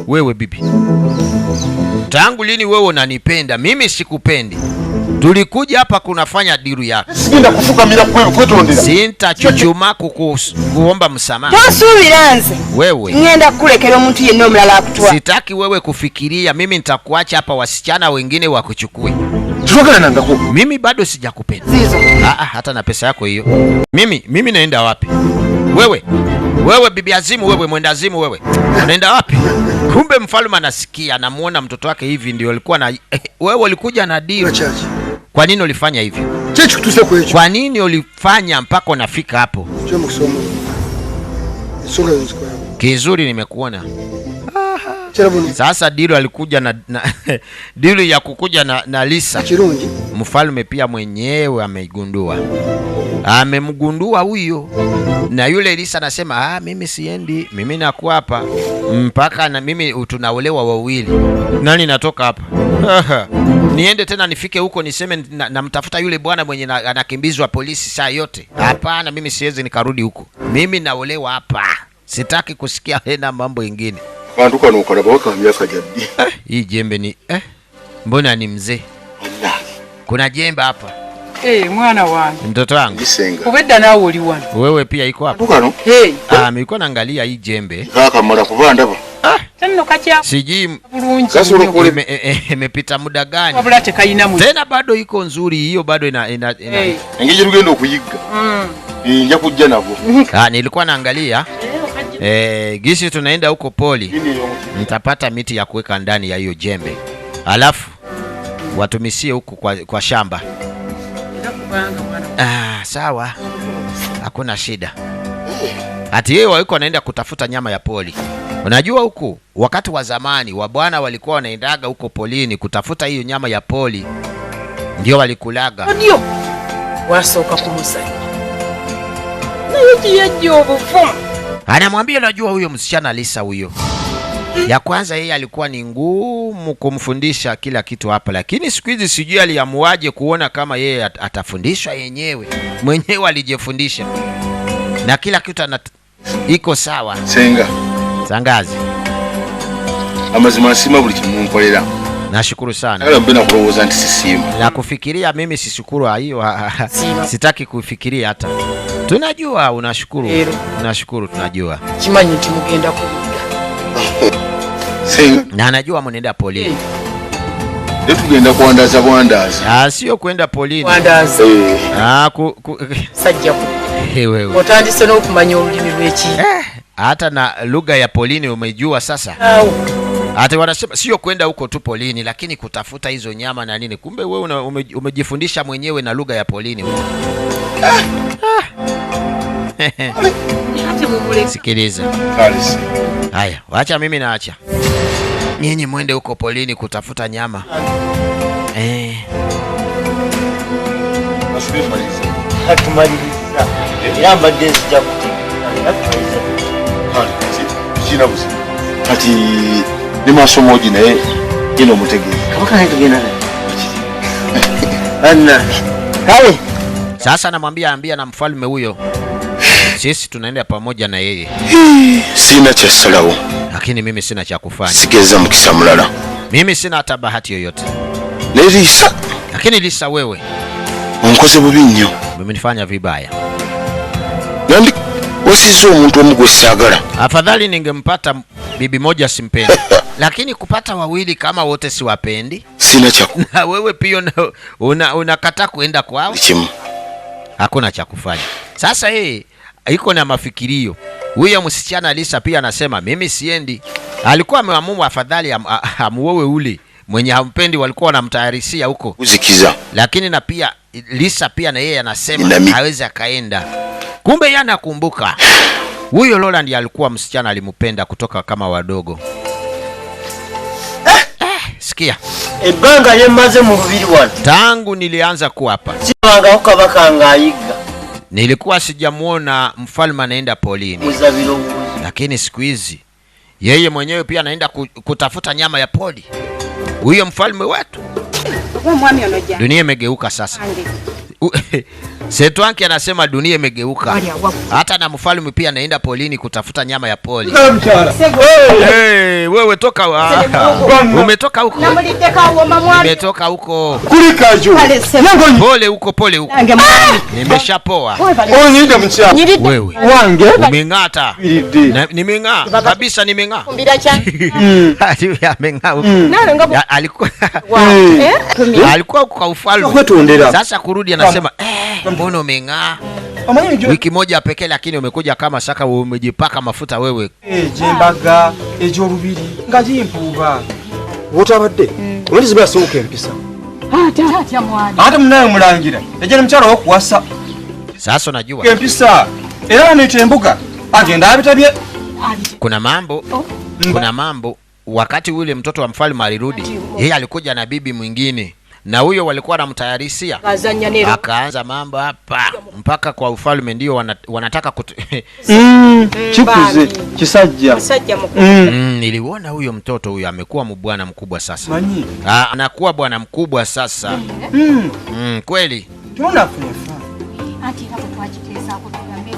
Wewe bibi. Tangu lini wewe unanipenda? Mimi sikupendi. Tulikuja hapa kunafanya diru yako. Sinda kufuka mila kwetu ndira. Sinta chuchuma kuomba msamaha. Tosubiranze. Wewe. Ngenda kulekera omuntu yenna omulala akutwa. Sitaki wewe kufikiria mimi nitakuacha hapa wasichana wengine wakuchukue. Tutokana na ngako. Mimi bado sijakupenda. Hata na pesa yako hiyo. Mimi naenda wapi? Wewe bibi azimu, wewe mwenda azimu wewe. Unaenda wapi? Kumbe mfalme anasikia, anamuona mtoto wake hivi ndio alikuwa na wewe ulikuja na deal. Kwa nini ulifanya hivi? Kwa nini ulifanya mpaka unafika hapo? Kizuri nimekuona. Sasa deal alikuja na deal ya kukuja na Lisa. Mfalme pia mwenyewe ameigundua. amemgundua huyo, na yule Lisa anasema mimi siendi, mimi nakuwa hapa mpaka na mimi tunaolewa wawili. Nani natoka hapa? Niende tena nifike huko niseme namtafuta yule bwana mwenye anakimbizwa polisi saa yote? Hapana, mimi siwezi nikarudi huko. Mimi naolewa hapa. Sitaki kusikia tena mambo mengine. Banduka nukora bawaka miaka jadi. Hii jembe ni mbona ni mzee? Kuna jembe hapa. Mwana wangu. Mtoto wangu. Kubedda nawe oli wana. Wewe pia iko hapa. Tukano? Nilikuwa naangalia hii jembe. Kaka mara kuvanda hapa. Tano kacha. Siji kasoro kule imepita muda gani? Wabula tekaina mu. Tena bado iko nzuri hiyo, bado ina ngije rugendo kuyiga. Nja kujja nabo. Nilikuwa naangalia gisi tunaenda huko poli. Nitapata miti ya kuweka ndani ya hiyo jembe. Alafu watumisie huko kwa shamba. Sawa. Hakuna shida. Ati yeye walikuwa wanaenda kutafuta nyama ya poli. Unajua huku wakati wa zamani wabwana walikuwa wanaendaga huko polini kutafuta hiyo nyama ya poli. Ndio walikulaga. Ndio. Wasoka kumusanya. Na yuji yajobu. Anamwambia unajua huyo msichana Lisa huyo. Ya kwanza yeye alikuwa ni ngumu kumfundisha kila kitu hapa, lakini siku hizi sijui aliamuaje kuona kama yeye atafundishwa yenyewe. Mwenyewe alijifundisha. Na kila kitu iko sawa. Senga. Sangazi. Amazima sima buli kimu nkolera. Nashukuru sana. Ala mbena kuroza nti sisimu. Na kufikiria mimi sishukuru hiyo. Sitaki kufikiria hata. Tunajua unashukuru. Unashukuru tunajua. Kimanyi timugenda kuliga. Senga. Na anajua mnaenda polini. Tugenda kuandaza bwandaza. Sio kwenda polini. Bwandaza. Sajja ku. Wewe. Otandise n'okumanya olulimi lw'eki. Hata na lugha ya polini umejua sasa. Hata wanasema sio kwenda huko tu polini, lakini kutafuta hizo nyama na nini. Kumbe wewe umejifundisha mwenyewe na lugha ya polini. Sikiliza. Haya, wacha mimi naacha. Nyinyi mwende huko polini kutafuta nyama. Hatumaliza. Yamba desi ya kutimaliza. China buzi. Ati ni masomo gine ino mutege. Kabaka haitugena. Anna. Hai. Sasa ambia na mfalme huyo. Sisi tunaenda pamoja na yeye. Sina cha salawo. Lakini mimi sina cha kufanya. Sigeza mkisamulala. Mimi sina hata bahati yoyote. Lisa. Lakini Lisa wewe. Unkoze bubi nnyo. Umenifanya vibaya. Nandi wasizo omuntu omugwe sagala. Afadhali ningempata bibi moja simpendi. Lakini kupata wawili kama wote siwapendi. Sina cha kufanya. Na wewe pia unakataa kuenda kwao. Hakuna cha kufanya. Sasa yeye iko na mafikirio. Huyo msichana Lisa pia anasema mimi siendi. Alikuwa ameamua afadhali amuoe ule mwenye hampendi, walikuwa wanamtayarishia huko. Uzikiza. Lakini na pia Lisa pia na yeye anasema hawezi akaenda. Kumbe yeye anakumbuka. Huyo Lola ndiye alikuwa msichana alimpenda kutoka kama wadogo. Sikia. Ebanga yemaze mu bubiri wano. Tangu nilianza kuwa hapa. Sibanga ukabaka ngayiga. Nilikuwa sijamuona mfalme anaenda polini. Lakini siku hizi yeye mwenyewe pia anaenda kutafuta nyama ya poli. Huyo mfalme wetu. Dunia imegeuka sasa. Setu wake anasema dunia imegeuka. Hata na mfalme pia anaenda polini kutafuta nyama ya poli. Wewe toka umetoka huko. Umetoka huko. Kulikaju. Pole huko. Nimeshapoa. Onyinde mcha. Wewe. Wange. Umeng'ata. Nimeng'aa. Kabisa nimeng'aa. Alikuwa kwa ufalme. Sasa kurudi anasema mbona umeng'aa? Wiki moja pekee lakini umekuja kama saka umejipaka mafuta wewe. Jembaga ejorubiri ngaji impuba. Wotabadde. Ulizi bya soka empisa. Hata mwana. Hata mnayo mulangira. Ejere mcharo okuwasa. Sasa unajua. Empisa. Era nitembuka. Agenda abitabye. Kuna mambo wakati ule mtoto wa mfalme alirudi, yeye alikuja na bibi mwingine. na huyo walikuwa wanamtayarishia. Akaanza mambo hapa mpaka kwa ufalme ndio wanataka chikuze kisajja. Niliona huyo mtoto huyo amekuwa bwana mkubwa sasa. Anakuwa bwana mkubwa sasa. Kweli. Tunaona funefa. Ati hapo twachikeza ko tugambe ki.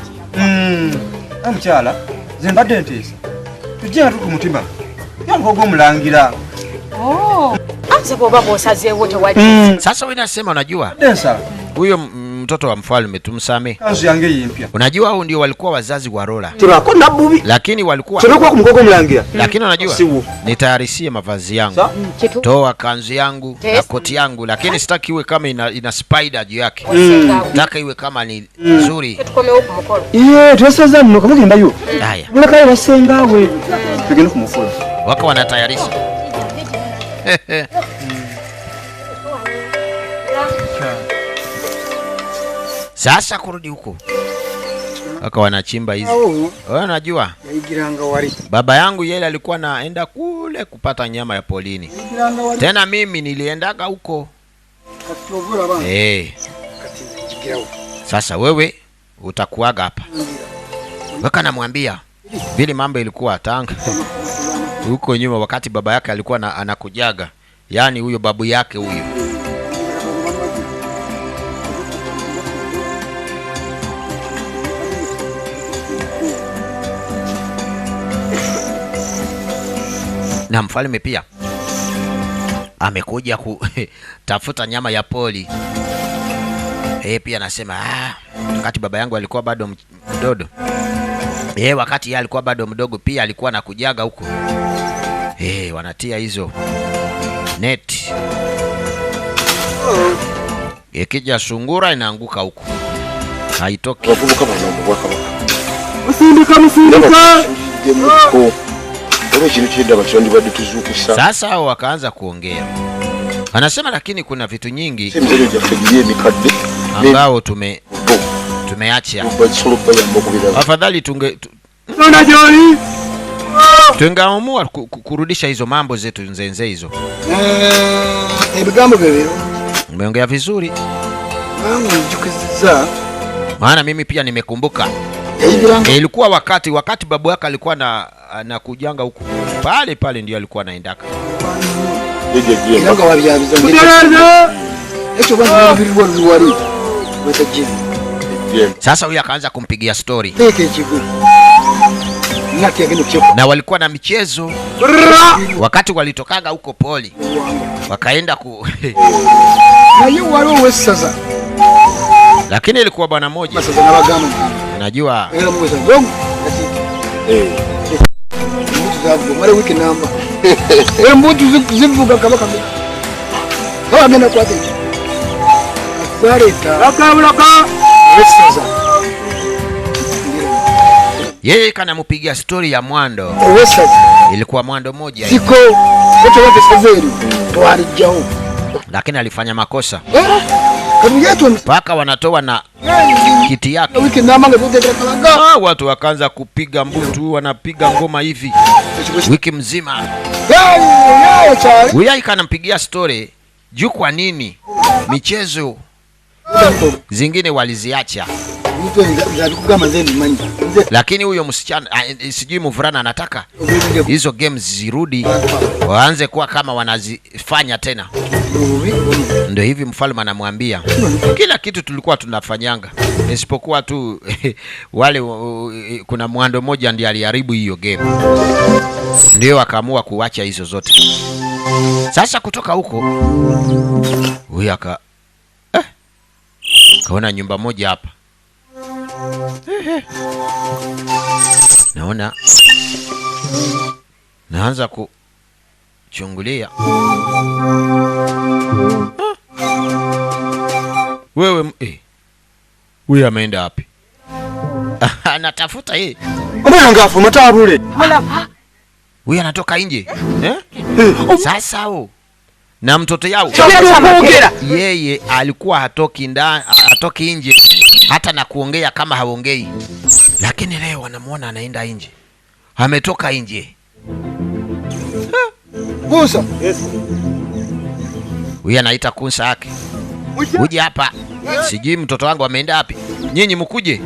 Amchala zimbadde ntesa. Tujja tuku mutima. Yango mulangira. Oh. Anza baba bosaze wote waje. Sasa wewe unasema unajua? Densa. Huyo mtoto wa mfalme tumsame. Kanzu yange yimpya. Unajua hao ndio walikuwa wazazi wa Rola. Turako nabubi. Lakini walikuwa Tulikuwa kumgogo mulangira. Lakini unajua nitayarishie mavazi yangu. Toa kanzu yangu na koti yangu, lakini sitaki iwe kama ina spider juu yake. Nataka iwe kama ni nzuri. Tukome huko mukolo. Twesaza nno kamugenda yo. Haya. Mulakaye basengawe. Tugende kumufula. Waka wanatayarisha. Sasa kurudi huko. Waka wanachimba hizi. Wewe unajua? Baba yangu yeye alikuwa naenda kule kupata nyama ya polini. Tena mimi niliendaga huko. Sasa wewe utakuaga hapa. Waka namwambia vile mambo ilikuwa Tanga. Huko nyuma wakati baba yake alikuwa anakujaga. Yaani huyo babu yake huyo. Na mfalme pia amekuja kutafuta nyama ya poli. Pia anasema wakati baba yangu alikuwa bado mdogo. Wakati yeye alikuwa bado mdogo pia alikuwa anakujaga huko. Wanatia hizo net. Ikija sungura inaanguka huko. Haitoki. Usindika. Sasa hao wakaanza kuongea. Anasema lakini kuna vitu nyingi ambao tumeacha. Afadhali tungeamua kurudisha hizo mambo zetu nzenze hizo. Ebigambo bebero. Umeongea vizuri. Njukiza. Maana mimi pia nimekumbuka. Ilikuwa wakati babu yake alikuwa na kujanga huko. Pale ndio alikuwa anaendaka. Ilanga wabyabiza ngeza. Echo bwana bilwa bilwari. Wetaje. Sasa huyu akaanza kumpigia story. Teke chiku. Na walikuwa na michezo. Wakati walitokaga huko poli. Wakaenda Na yeye waro wesaza. Lakini ilikuwa bwana moja. Masaza na bagama. Unajua? Mtu mara wiki namba. Mtu zivuga kama. Hawa mena kwa tete. Bareta. Akamlaka. Wesaza. Yeye kanampigia story ya mwando. Wesaza. Ilikuwa mwando moja. Siko. Wote wote sazeri. Twali jao. Lakini alifanya makosa. Kabiyetu mpaka wanatoa na kiti yake. Watu wakaanza kupiga mbutu, wanapiga ngoma hivi wiki mzima. Huyu ikanampigia story juu kwa nini michezo zingine waliziacha. Lakini huyo msichana sijui mvulana anataka hizo games zirudi, waanze kuwa kama wanazifanya tena. Ndio hivi mfalme anamwambia kila kitu tulikuwa tunafanyanga isipokuwa tu wale kuna mwando mmoja ndiye aliharibu hiyo game. Ndio akaamua kuacha hizo zote. Sasa kutoka huko huyu kaona nyumba moja hapa. Naanza kuchungulia. Wewe huyu ameenda wapi? Anatafuta yeye. Mbona ngafu matabule? Huyu anatoka nje. Sasa hao na mtoto yao yeye alikuwa hatoki nje hata na kuongea kama haongei, lakini leo anamuona anaenda nje, ametoka nje. Busa. Yes. Huyu anaita kunsa yake. Uje hapa. Sijui mtoto wangu ameenda wapi. Nyinyi mkuje.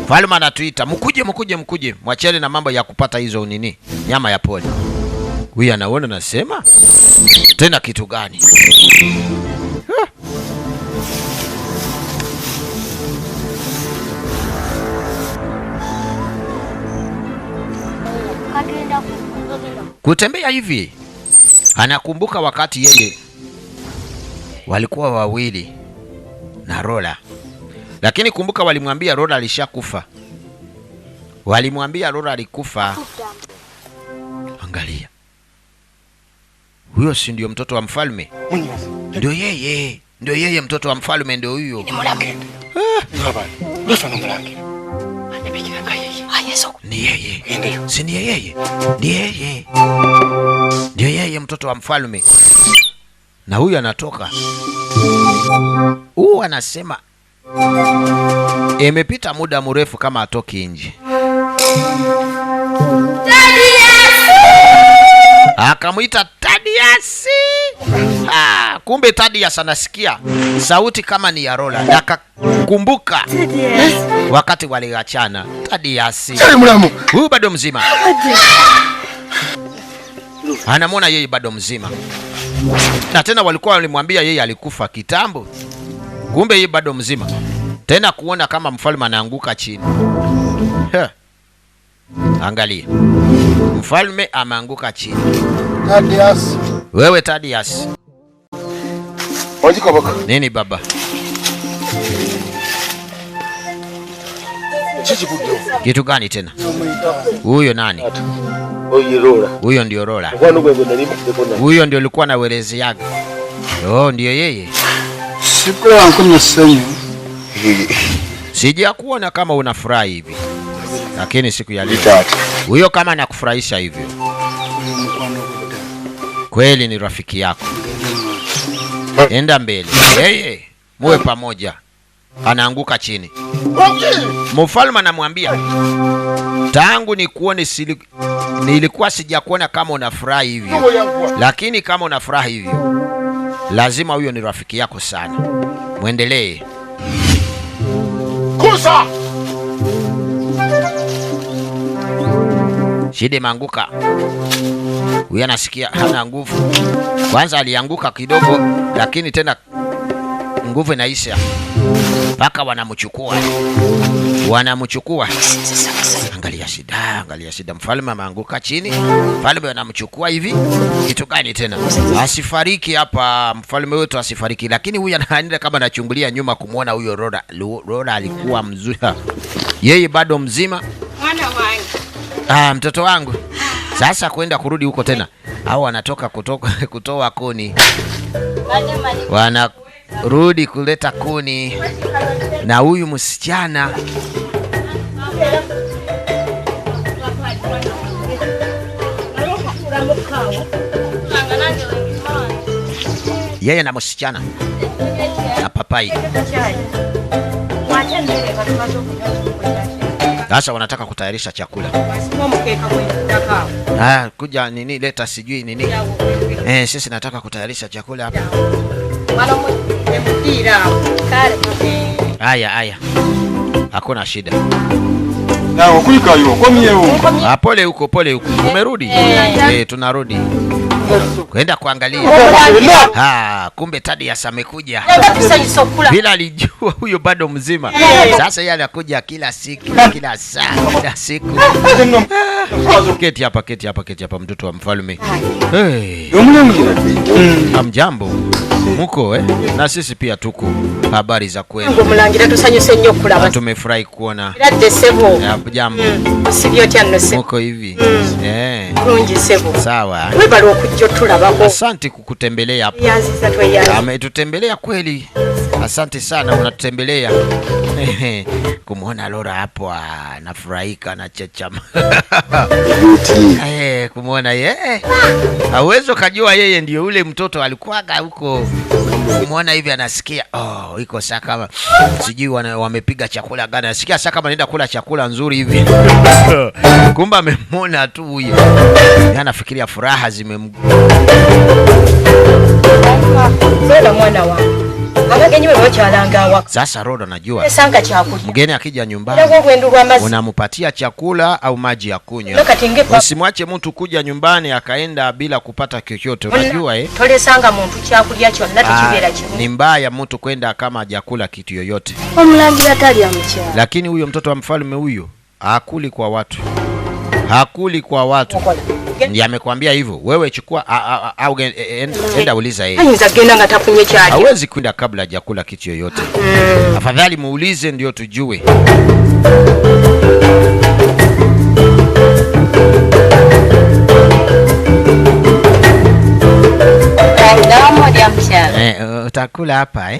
Mfalme anatuita. Mkuje. Mwacheni na mambo ya kupata hizo nini? Nyama ya pori. Huyu anaona nasema? Tena kitu gani? Kutembea hivi. Anakumbuka wakati yeye walikuwa wawili na Rola. Lakini kumbuka walimwambia Rola alishakufa. Walimwambia Rola alikufa. Angalia. Huyo si ndio mtoto wa mfalme? Ndio yeye mtoto wa mfalme ndio huyo. Ni yeye. Si ni yeye. Ndio yeye mtoto wa mfalme. Na huyu anatoka. Anasema imepita muda mrefu kama atoki nje. Akamuita Tadiasi. Kumbe Tadiasi anasikia sauti kama ni ya Rola. Na akakumbuka wakati waliachana. Tadiasi. Huyu bado mzima. Anamwona yeye bado mzima. Na tena walikuwa walimwambia yeye alikufa kitambo. Kumbe yeye bado mzima. Tena kuona kama mfalme anaanguka chini. Angalia. Mfalme ameanguka chini. Tadiasi. Wewe Tadiasi. Bwakabaka. Nini baba? Kitu gani tena? Huyo nani? Huyo ndio Rola. Huyo ndio alikuwa na welezi yake. Ndio yeye. Sija kuona kama unafurahi hivi. Lakini siku ya leo huyo kama anakufurahisha hivyo. Kweli ni rafiki yako. Enda mbele. Yeye muwe pamoja. Anaanguka chini. Mfalme anamwambia, tangu nikuone nilikuwa sijakuona kama unafurahi hivyo. Lakini kama unafurahi hivyo, lazima huyo ni rafiki yako sana. Muendelee. Kusa! Shide manguka. Huyo anasikia hana nguvu. Kwanza alianguka kidogo, lakini tena nguvu inaisha. Paka wanamchukua. Angalia shida. Mfalme ameanguka chini. Mfalme anamchukua hivi. Kitu gani tena? Asifariki hapa. Mfalme wetu asifariki. Lakini huyu anaenda kama anachungulia nyuma kumuona huyo Rola. Rola alikuwa mzuri. Yeye bado mzima. Mwana wangu. Mtoto wangu. Sasa kwenda kurudi huko tena. Au wanatoka kutoa kuni. Wanarudi kuleta kuni. Na huyu msichana yeye na msichana na papai. Sasa wanataka kutayarisha chakula. Kuja nini leta sijui nini. Sisi nataka kutayarisha chakula hapa. Aya. Hakuna shida. Pole huko. Umerudi? Tunarudi. Kwenda kuangalia. Kumbe Tadiasi amekuja. Bila alijua huyo bado mzima. Sasa yeye anakuja kila siku, kila saa, kila siku. Keti hapa mtoto wa mfalme. Amjambo. Muko na sisi pia tuko. Habari za kwenu? Mulangira tusanyuse nnyo kulaba. Tumefurahi kuona. Radde sebo. Jambo. Sibyo tyano sebo. Muko hivi. Kunji sebo. Sawa. Webali okujja tulabako. Asante kukutembelea hapa. Yaziza tweyaza. Ametutembelea kweli. Asante sana unatutembelea. Kumuona Rola hapo anafurahika na chechama. Kumuona yeye. Hauwezi kujua yeye ndio ule mtoto alikuwaga huko Muona hivi anasikia iko saa kama sijui wamepiga chakula gani. Anasikia saa kama anaenda kula chakula nzuri hivi. Kumbe amemwona tu huyo. Anafikiria furaha Sasa mwana wangu. Sasa Rodo najua mgeni akija nyumbani unamupatia chakula au maji ya kunywa. Usimwache mtu kuja nyumbani akaenda bila kupata chochote. Unajua ni mbaya mtu kwenda kama hajakula kitu yoyote. Lakini huyo mtoto wa mfalme huyo hakuli kwa watu. Hakuli kwa watu. Ndiye amekwambia hivyo. Wewe chukua au enda uliza yeye. Hawezi kwenda kabla hajakula kitu yoyote. Afadhali muulize ndio tujue. Utakula hapa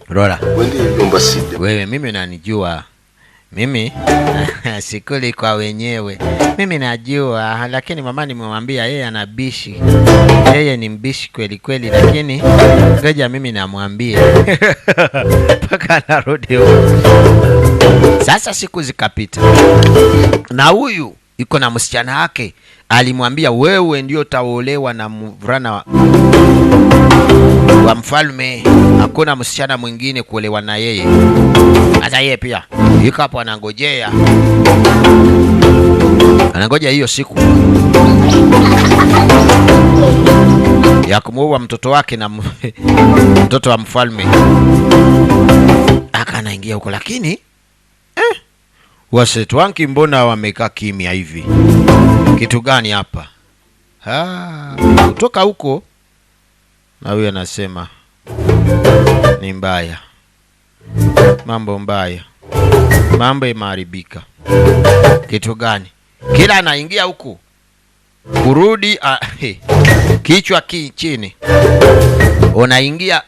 Rora. Wewe mimi nanijua. Mimi sikuli kwa wenyewe. Mimi najua, lakini mama nimemwambia yeye anabishi. Yeye ni mbishi kweli kweli, lakini ngoja mimi namwambia. Paka narudi huko. Sasa siku zikapita. Na huyu yuko na msichana wake. Alimwambia wewe ndio utaolewa na mvulana wa mfalme. Hakuna msichana mwingine kuolewa na yeye. Hata yeye pia yuko hapo anangojea. Anangoja hiyo siku ya kumuoa mtoto wake na mtoto wa mfalme. Akanaingia huko, lakini wasetu wanki mbona wamekaa kimya hivi? Kitu gani hapa? Kutoka huko na huyo anasema ni mbaya. Mambo mbaya. Mambo imeharibika. Kitu gani? Kila anaingia huku kurudi kichwa chini. Unaingia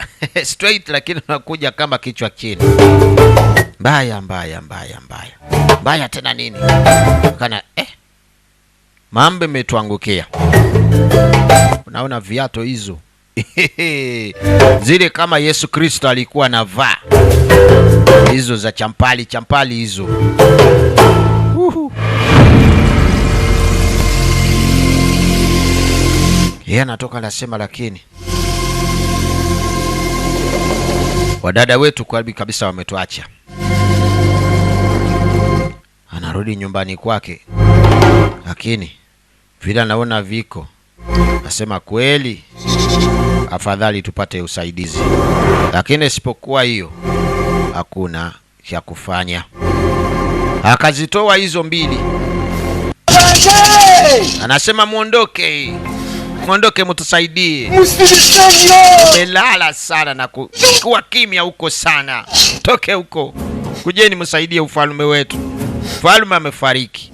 straight lakini unakuja kama kichwa chini. Mbaya. Mbaya tena nini? Kana mambo imetuangukia. Unaona viatu hizo? Zile kama Yesu Kristo alikuwa anavaa. Hizo za champali hizo. Yeye anatoka anasema, lakini wadada wetu kwa kabisa wametuacha. Anarudi nyumbani kwake, lakini vile anaona viko, nasema kweli afadhali tupate usaidizi. Lakini isipokuwa hiyo hakuna cha kufanya. Akazitoa hizo mbili. Anasema muondoke. Muondoke mtusaidie. Melala sana na kuwa kimya huko sana. Toke huko. Kujeni msaidie ufalme wetu. Ufalme amefariki.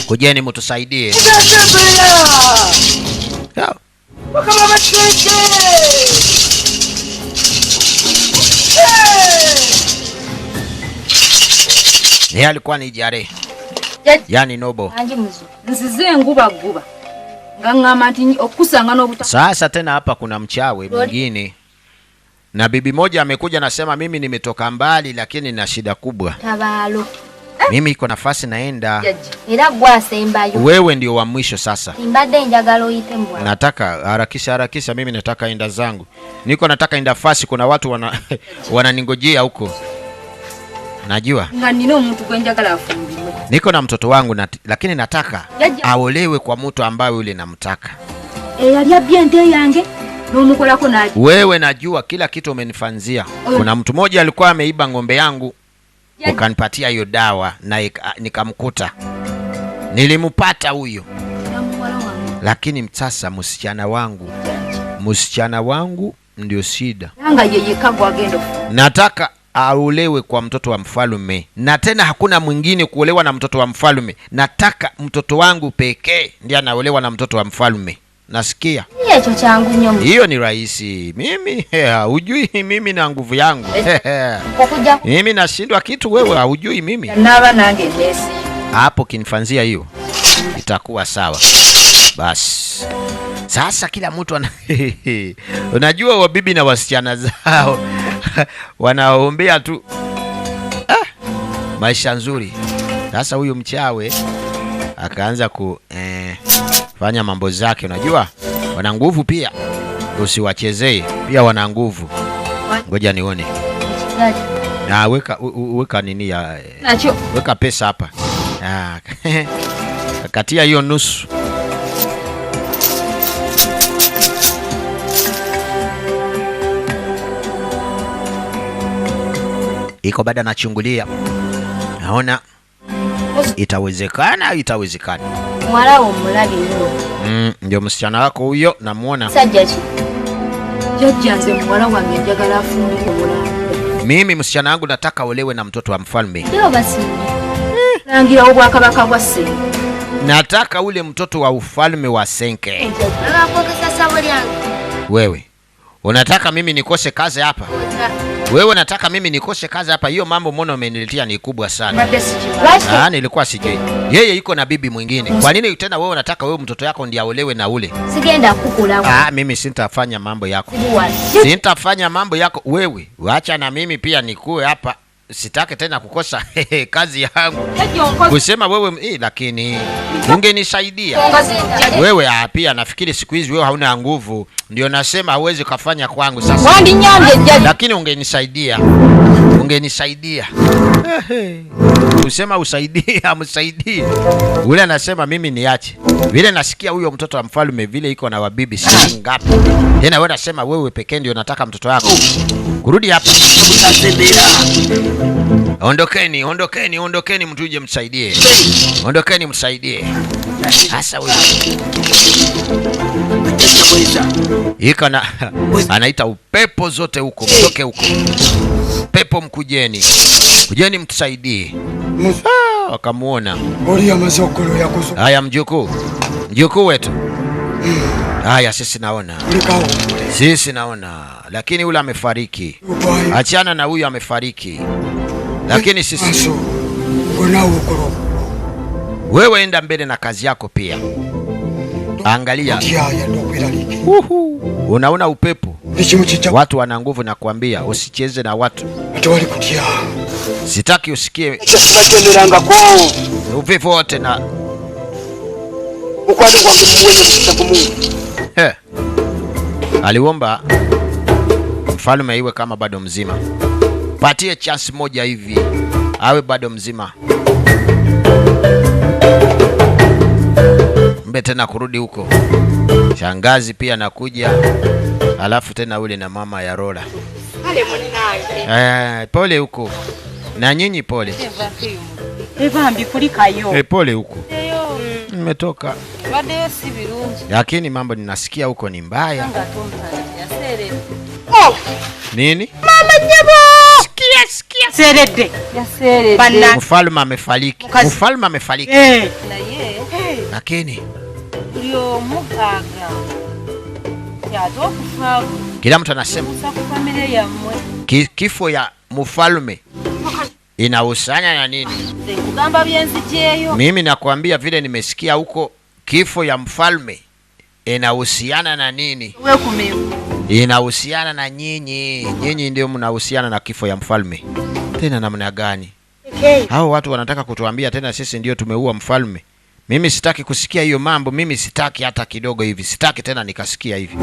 Kujeni mtusaidie. Yeye alikuwa ni jare. Yani nobo. Sasa tena hapa kuna mchawi mwingine. Na bibi moja amekuja nasema mimi nimetoka mbali lakini na shida kubwa. Mimi iko nafasi naenda. Wewe ndio wa mwisho sasa. Nataka harakisha mimi nataka enda zangu. Nataka enda nafasi, kuna watu wananingojea huko. Najua. Niko na mtoto wangu lakini nataka aolewe kwa mtu ambaye yule namtaka. Wewe najua kila kitu umenifanzia. Kuna mtu mmoja alikuwa ameiba ng'ombe yangu. Ukanipatia hiyo dawa na nikamkuta. Nilimpata huyo. Lakini sasa msichana wangu ndio shida. Nataka aolewe kwa mtoto wa mfalme. Na tena hakuna mwingine kuolewa na mtoto wa mfalme. Nataka mtoto wangu pekee ndiye anaolewa na mtoto wa mfalme. Nasikia? Echo changu nnyo. Hiyo ni rahisi. Mimi hujui mimi na nguvu yangu. Okuja Mimi nashindwa kitu, wewe hujui mimi. Naba nange nesi. Hapo kinifanzia hiyo itakuwa sawa. Basi sasa kila mtu ana unajua wabibi na wasichana zao wanaombea tu maisha nzuri. Sasa huyu mchawe akaanza fanya mambo zake. Unajua wana nguvu pia, usiwachezee pia, wana nguvu. Ngoja nione. Na weka nini ya weka pesa hapa. Katia hiyo nusu. Iko baada nachungulia. Naona itawezekana. Mwarawo mulabi nnyo. Ndio msichana wako huyo namuona. Sajjaji. Jojjanze mwala wange njagala afunde obulamu. Mimi msichana wangu nataka olewe na mtoto wa mfalme. Ndio basi. Nangira obwakabaka bwa Senke. Nataka ule mtoto wa ufalme wa Senke. Alakogesa sabo lyange. Wewe unataka mimi nikose kazi hapa? Wewe unataka mimi nikose kazi hapa? Hiyo mambo mbona umeniletea ni kubwa sana. Nilikuwa sijui. Yeye iko na bibi mwingine. Kwa nini tena wewe unataka wewe mtoto yako ndiye aolewe na ule? Sigenda kukula. Mimi sitafanya mambo yako. Sitafanya mambo yako wewe. Waacha na mimi pia nikue hapa. Sitaki tena kukosa kazi yangu. Kusema wewe lakini ungenisaidia. Wewe pia nafikiri siku hizi wewe hauna nguvu. Ndio nasema hauwezi kufanya kwangu sasa. Lakini ungenisaidia. Kusema usaidie, amsaidie. Ule anasema mimi niache. Vile nasikia huyo mtoto wa mfalme vile iko na wabibi si ngapi. Tena wewe unasema wewe pekee ndio unataka mtoto wako. Kurudi hapa. Ondokeni mtuje msaidie. Ondokeni msaidie. Sasa wewe. Iko na anaita upepo zote huko, mtoke huko. Pepo mkujeni. Kujeni mtusaidie. Wakamuona. Haya mjukuu. Mjukuu wetu. Haya sisi naona. Lakini yule amefariki. Achana na huyu amefariki. Lakini sisi wewe enda mbele na kazi yako pia. Angalia. Unaona upepo. Watu wana nguvu na kuambia usicheze na watu. Sitaki usikie. Upepo wote na aliomba mfalme iwe kama bado mzima. Patie chance moja hivi awe bado mzima. Mbe tena kurudi huko. Shangazi pia nakuja. Alafu tena ule na mama ya Rola. Pole huko. Na nyinyi pole. Evambi kulikayo. Pole huko. Nimetoka. Lakini mambo ninasikia huko ni mbaya. Nini? Mama nyabo. Sikia. Serede. Mfalme amefariki. Lakini Ulio mugaga. Yato kufa. Kila mtu anasema kifo ya mfalme inahusiana na nini? Mimi nakwambia vile nimesikia huko, kifo ya mfalme inahusiana na nini? Inahusiana na nyinyi. Nyinyi ndio mnahusiana na kifo ya mfalme. Tena namna gani? Hao watu wanataka kutuambia tena sisi ndio tumeua mfalme. Mimi sitaki kusikia hiyo mambo. Mimi sitaki hata kidogo hivi. Sitaki tena nikasikia hivi.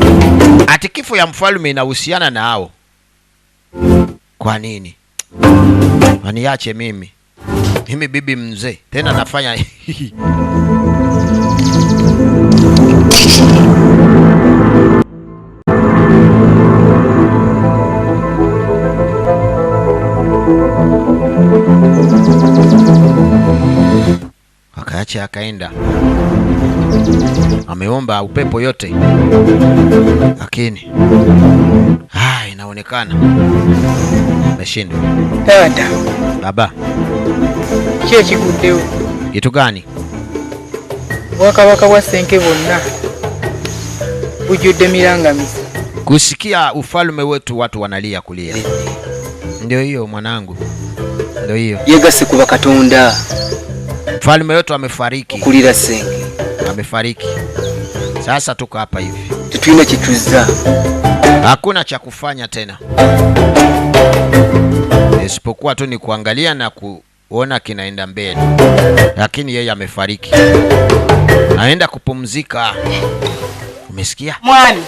Ati kifo ya mfalme inahusiana na hao. Kwa nini? Waniache mimi. Mimi bibi mzee. Tena nafanya akaacha akaenda. Ameomba upepo yote. Lakini inaonekana ameshindwa. Tata. Baba. Kile kikudeo. Kitu gani? Bwakabaka bwa Senke bonna. Ujudde mirangamisi. Kusikia ufalme wetu watu wanalia kulia. Ndio hiyo mwanangu. Ndio hiyo. Yegase kuba Katonda. Mfalme wetu amefariki. Kulira senge. Amefariki. Sasa tuko hapa hivi. Tutuna kituza. Hakuna cha kufanya tena. Isipokuwa tu ni kuangalia na kuona kinaenda mbele. Lakini yeye amefariki. Naenda kupumzika. Umesikia? Mwani.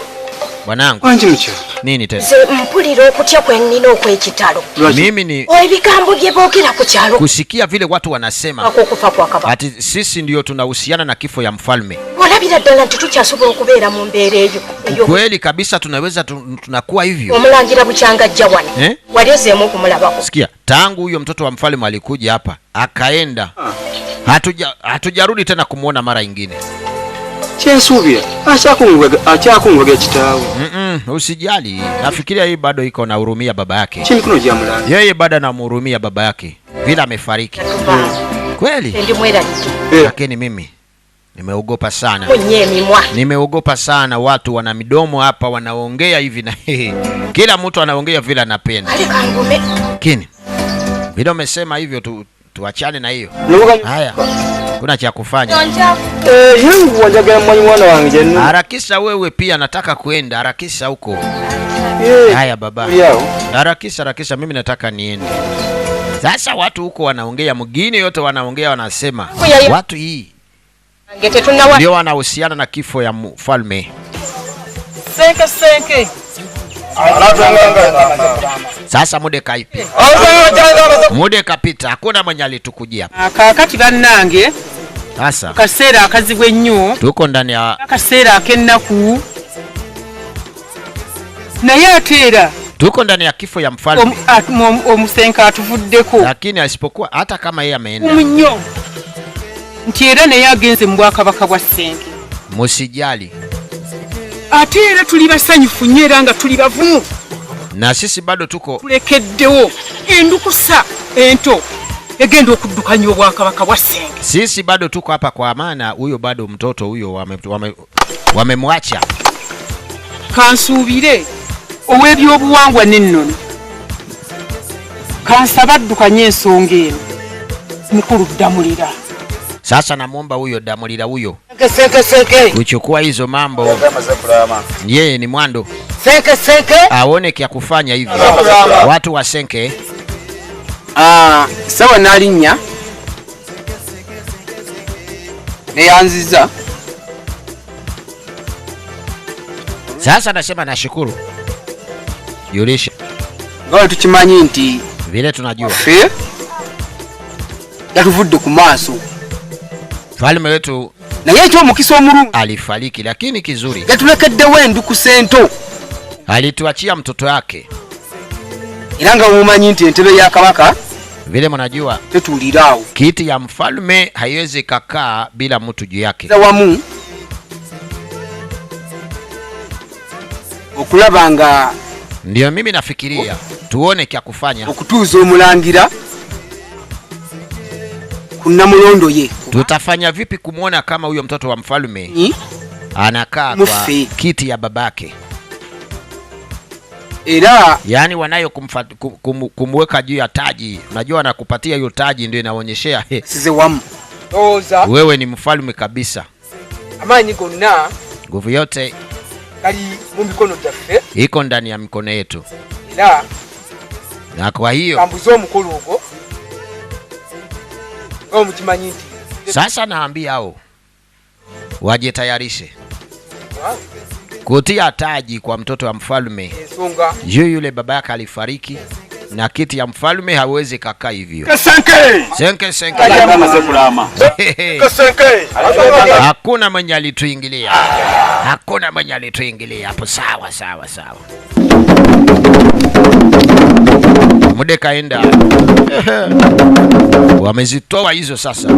Bwanangu. Wanji mcho. Nini tena? Mpulira okutya kwennina okw'ekitalo. Mimi ni Ebigambo bye boogera ku kyalo. kusikia vile watu wanasema Okufa kwa Kabaka. ati sisi ndio tunahusiana na kifo ya mfalme. Olabira ddala nti tukyasobola okubeera mu mbeera eyo. Kweli kabisa tunaweza tunakuwa hivyo. Omulangira bukyangajja wano. Wali ozeemu okumulabako. Sikia, tangu huyo mtoto wa mfalme alikuja hapa, akaenda. Hatujarudi tena kumuona mara nyingine. Chesubia, achakungwega kitawe. Usijali. Nafikiria hii bado iko na hurumia baba yake. Chini kuno jia mulanga. Yeye bado anamhurumia baba yake. Vile amefariki. Kweli? Ndi mwera. Lakini mimi nimeogopa sana. Mwa. Nimeogopa sana, watu wana midomo hapa wanaongea hivi na kila mtu anaongea vile anapenda. Kini? Vile umesema hivyo tuachane na hiyo. Haya. Kuna cha kufanya. Yangu wajagala mwana wangu. Harakisha wewe pia, nataka kuenda. Harakisha huko. Haya baba. Harakisha mimi nataka niende. Sasa watu huko wanaongea, mgini yote wanaongea, wanasema watu hii ndio wanahusiana na kifo ya mfalme. Senke. Sasa mude kaipi. Mude kapita, hakuna mwenye alitukujia. Kakati bannange. Sasa Kaseera akazibwe nnyo. tuko ndani ya Kaseera akennaku. Naye ateera. Tuko ndani ya kifo ya mfalme. Omusenka atuvuddeko. Lakini asipokuwa hata kama yeye ameenda. Nnyo. Nti era naye agenze mu bwakabaka bwa Senke. Musijali. Ate era tuli basanyufu nnyo era nga tuli bavumu. Na sisi bado tuko tulekeddewo endukusa ento egenda okuddukanya obwakabaka bwa Senke. Sisi bado tuko hapa kwa amana. Huyo bado mtoto huyo wamemwacha. Kansuubire ow'ebyobuwangwa n'ennono kansaba addukanye ensonga eno mukulu Damulira. Sasa namwomba huyo Damulira huyo Senke. kuchukua hizo mambo. Yeye ni mwando. Senke. Aone kya kufanya hivi. Watu wa Senke. Sawa nalinnya. Neyanziza. Sasa nasema nashukuru. Yulisha. Ngawe tukimanyi nti vile tunajua. Yatuvudde ku maaso. Mfalme wetu naye ekyo omukisa omulungi alifariki, lakini kizuri yatulekeddewo endukusa ento. Alituachia mtoto wake. Era nga mumanyi nti entebe ya kabaka vile mnajua tetuliraawo. Kiti ya mfalme haiwezi kakaa bila mtu juu yake. Wamu okulaba nga ndio mimi nafikiria tuone kya kufanya okutuuza omulangira kuna mulondo ye. Tutafanya vipi kumuona kama huyo mtoto wa mfalme anakaa kwa kiti ya babake? Era yani wanayo kumweka juu ya taji. Unajua anakupatia hiyo taji ndio inaonyeshea size wamu wewe ni mfalme kabisa. Amanyi gonna nguvu yote kali mu mikono gyaffe iko ndani ya mikono yetu. Era na kwa hiyo kambuzo omukolo ogwo omukimanyi nti sasa naambia hao waje tayarishe kutia taji kwa mtoto wa mfalme. Juu yule baba yake alifariki na kiti ya mfalme hawezi kakaa hivyo. Senke. Hakuna mwenye alituingilia. Hapo sawa. Mude kaenda. Wamezitoa hizo sasa.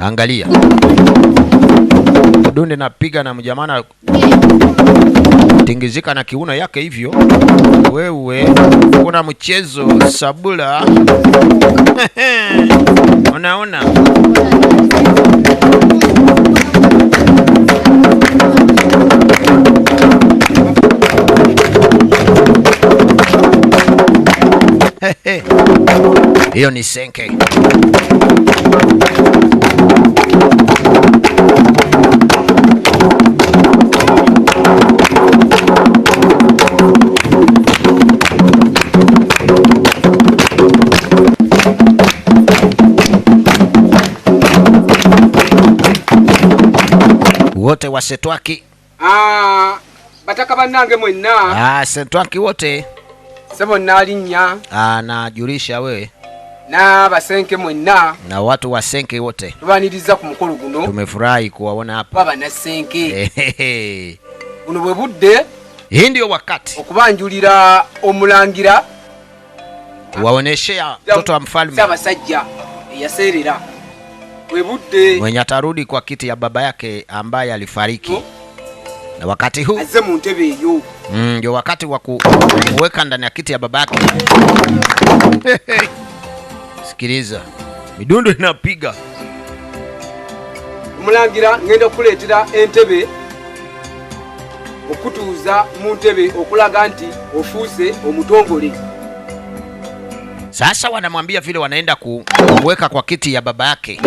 Angalia. Dunde napiga na mjamana tingizika na kiuno yake hivyo. Wewe kuna mchezo sabula. Unaona? Hiyo ni senke. Wote wa Setwaki. Bataka banange mwenna. Setwaki wote. Sebo nalinya. Najulisha wewe. Na basenke mwenna. Na watu wa senke wote. Tubaniriza ku mukolo guno. Tumefurahi kuwaona hapa. Baba na senke. Uno bwe budde. Hii ndio wakati. Okubanjulira omulangira. Waoneshea mtoto wa mfalme. Saba sajja yaserera. Bwe budde. Mwenye atarudi kwa kiti ya baba yake ambaye alifariki. Na wakati huu aze mu ntebe eyo. Ndio wakati wa kuweka ndani ya kiti ya babake. Sikiliza. Midundo inapiga. Omulangira ngenda kuletera entebe okutuuza mu ntebe okulaga nti ofuuse omutongole. Sasa wanamwambia vile wanaenda kuweka kwa kiti ya baba yake.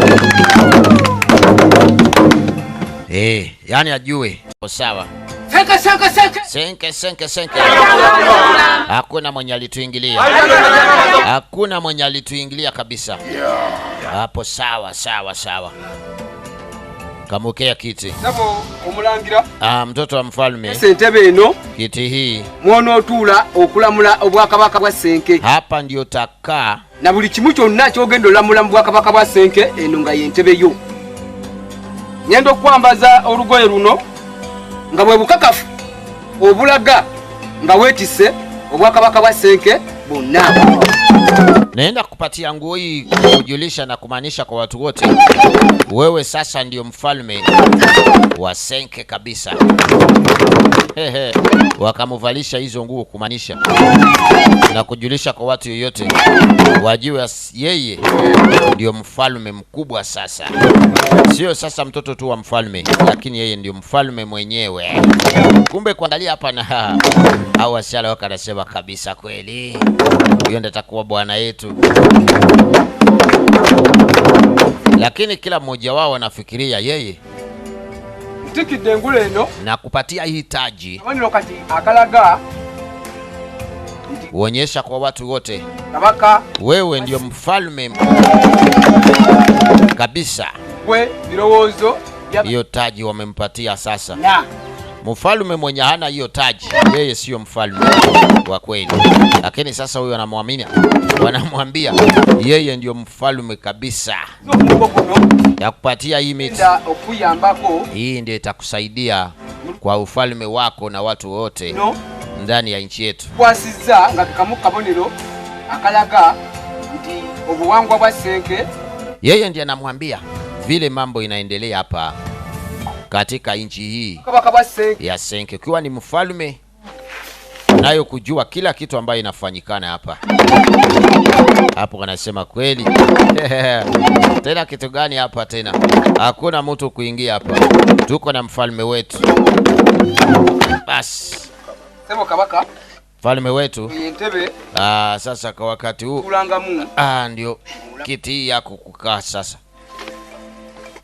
Yani ajue. Sawa. Senke. Hakuna mwenye alituingilia. Hakuna mwenye alituingilia kabisa. Hapo sawa. Kamukea kiti. Sabo omulangira. Mtoto wa mfalme. Sentebe eno. Kiti hii. Mwono otula okulamula obwakabaka bwa senke. Hapa ndio takaa. Na buli kimu kyonna kyogenda olamula mu bwakabaka bwa senke eno nga yentebe yo. Ngenda okwambaza olugoye luno nga bwe bukakafu obulaga nga wetise obwakabaka bwa senke bonna. Naenda kupatia nguo hii kujulisha na kumaanisha kwa watu wote. Wewe sasa ndio mfalme wa senke kabisa. Wakamuvalisha hizo nguo kumaanisha na kujulisha kwa watu yoyote wajue yeye ndio mfalme mkubwa sasa. Sio sasa mtoto tu wa mfalme, lakini yeye ndio mfalme mwenyewe. Kumbe kuangalia hapa na au wasiala wakanasema kabisa kweli. Huyo ndiye atakuwa bwana yetu. Lakini kila mmoja wao anafikiria yeye. Tikide ngule eno na kupatia hii taji. Wanilo kati akalaga uonyesha kwa watu wote. Kabaka wewe ndio mfalme kabisa. We birowozo hiyo taji wamempatia sasa. Na mfalme mwenye hana hiyo taji yeye sio mfalme wa kweli. Lakini sasa huyo anamwamini, wanamwambia yeye ndio mfalme kabisa. Ya kupatia hii miti hii ndio itakusaidia kwa ufalme wako na watu wote ndani ya nchi yetu. Kwasiza nga kabonero akalaga ndi obuwangwa bwa senke. Yeye ndiye anamwambia vile mambo inaendelea hapa katika nchi hii ya senke. Ukiwa ni mfalme nayo kujua kila kitu ambayo inafanyikana hapa. Hapo wanasema kweli. Tena kitu gani hapa tena? Hakuna mtu kuingia hapa. Tuko na mfalme wetu. Bas. Sema kabaka. Mfalme wetu. Yentebe. Sasa kwa wakati huu. Kulangamu. Ndio kiti yako kukaa sasa.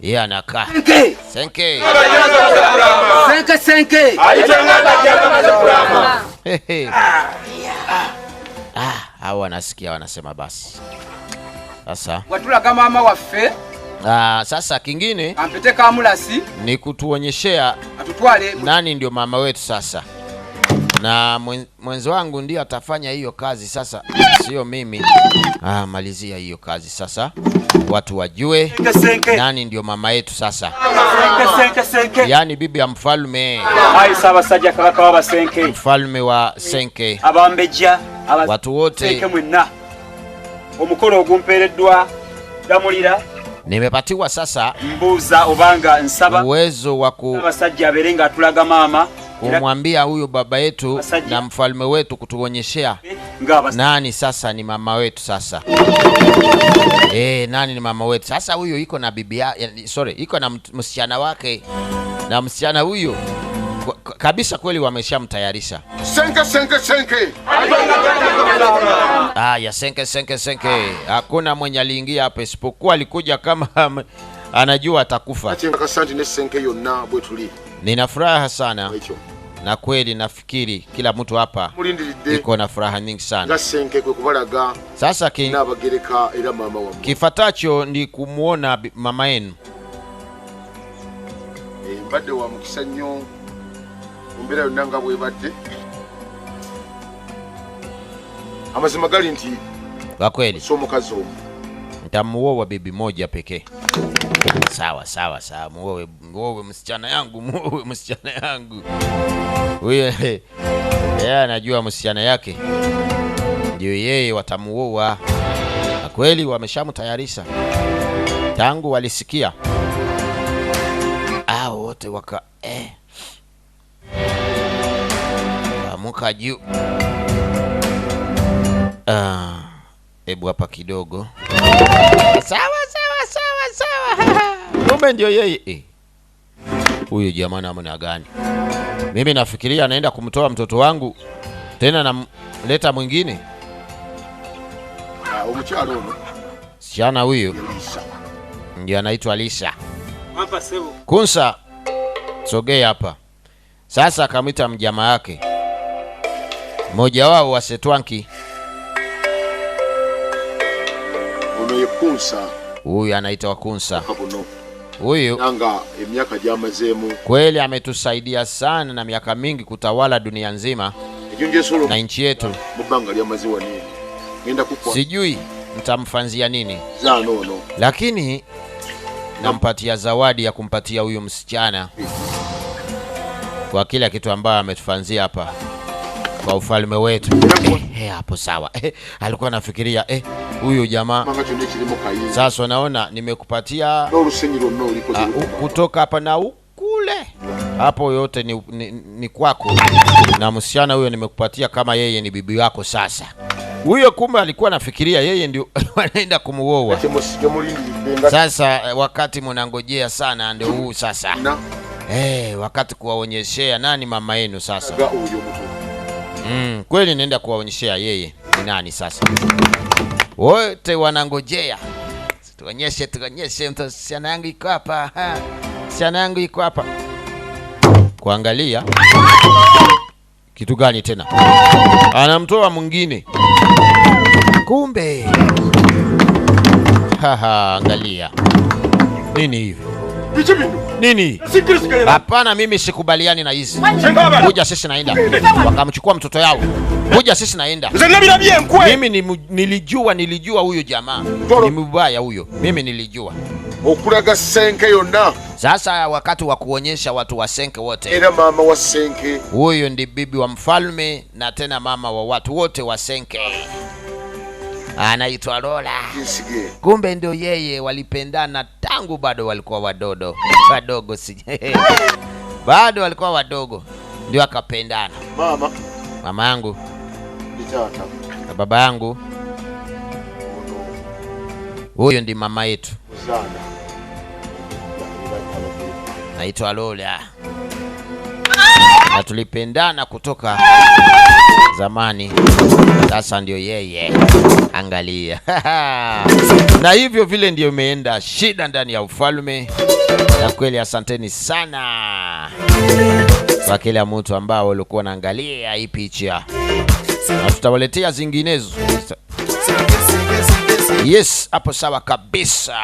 Yeye anakaa. Senke. Senke. Hao wanasikia wanasema basi. Sasa watulaga mama waffe. Sasa kingine ampete kamulasi ni kutuonyeshea atutwale nani ndio mama wetu sasa. Na mwenzi wangu ndio atafanya hiyo kazi sasa, sio mimi. Malizia hiyo kazi sasa. Watu wajue nani ndio mama yetu sasa. Yani bibi ya mfalme. Saba sajja kabaka wa senke. Mfalme wa senke. Abambeja watu wote. Senke mwenna. Omukolo ogumpereddwa damulira. Nimepatiwa sasa mbuza obanga nsaba uwezo wa abasajja aberenga atulaga mama kumwambia huyu baba yetu na mfalme wetu kutuonyeshea nani sasa ni mama wetu sasa. Nani ni mama wetu sasa? Huyo iko na bibi iko na msichana wake, na msichana huyo kabisa kweli wameshamtayarisha. Senke. Ya senke. Hakuna mwenye aliingia hapa isipokuwa alikuja kama anajua atakufa. Nina furaha sana. Na kweli nafikiri kila mtu hapa iko na furaha nyingi sana. Sasa kifatacho ni kumuona mama yenu. Mbadde wa mukisa nnyo ombera yonna nga bwebadde. Amazima gali nti kwa kweli so mukazi omu nitamuoa bibi moja pekee. Sawa. Muoe msichana yangu. Huyo yeye anajua msichana yake. Ndio yeye watamuoa. Na kweli wameshamtayarisha. Tangu walisikia wote amuka juu. Ebu hapa kidogo. Sawa. Kumbe ndio yeye. Huyu jamaa namna gani? Mimi nafikiria anaenda kumtoa mtoto wangu tena namleta mwingine. Umuchalo ono. Sichana huyu ndio anaitwa Lisa. Hapa sebo. Kunsa, sogea hapa. Sasa akamwita mjamaa yake. Mmoja wao wa Setwanki. Kunsa. Huyu anaitwa Kunsa. Huyu nanga miaka jamazemu. Kweli ametusaidia sana na miaka mingi kutawala dunia nzima. Na nchi yetu. Mubanga lya maziwa nini? Nenda kukwa. Sijui nitamfanzia nini. No. Lakini nampatia zawadi ya kumpatia huyu msichana kwa kila kitu ambayo ametufanzia hapa kwa ufalme wetu. Hapo sawa. Alikuwa anafikiria huyu jamaa. Sasa naona nimekupatia kutoka hapa na kule. Hapo yote ni kwako. Na msichana huyo nimekupatia kama yeye ni bibi yako sasa. Huyo kumbe alikuwa anafikiria yeye ndio anaenda kumuoa. Sasa wakati mnangojea sana ndio huu sasa. Wakati kuwaonyeshea nani mama yenu sasa. Kweli naenda kuwaonyeshea yeye ni nani sasa. Wote wanangojea. Tuonyeshe msichana yangu iko hapa. Msichana yangu iko hapa. Kuangalia kitu gani tena? Anamtoa mwingine. Kumbe. Angalia. Nini hivi? Nini? Hapana, mimi sikubaliani na hizi. Kuja sisi naenda. Wakamchukua mtoto yao. Kuja sisi naenda. Mimi nilijua huyo jamaa. Ni mbaya huyo. Mimi nilijua. Okulaga senke yonna. Sasa wakati wa kuonyesha watu wa senke wote. Era mama wa senke. Huyo ndi bibi wa mfalme na tena mama wa watu wote wa senke. Anaitwa Lola. Kumbe ndio yeye, walipendana tangu bado walikuwa wadogo. Bado walikuwa wadogo ndio akapendana. Mama yangu na baba yangu. Huyo ndi mama yetu. Naitwa Lola. Na tulipendana kutoka zamani. Sasa ndio yeye. Angalia. Na hivyo vile ndio imeenda shida ndani ya ufalme. Na kweli asanteni sana kwa kila mtu ambao walikuwa wanaangalia hii picha. Na tutawaletea zinginezo. Yes, hapo sawa kabisa.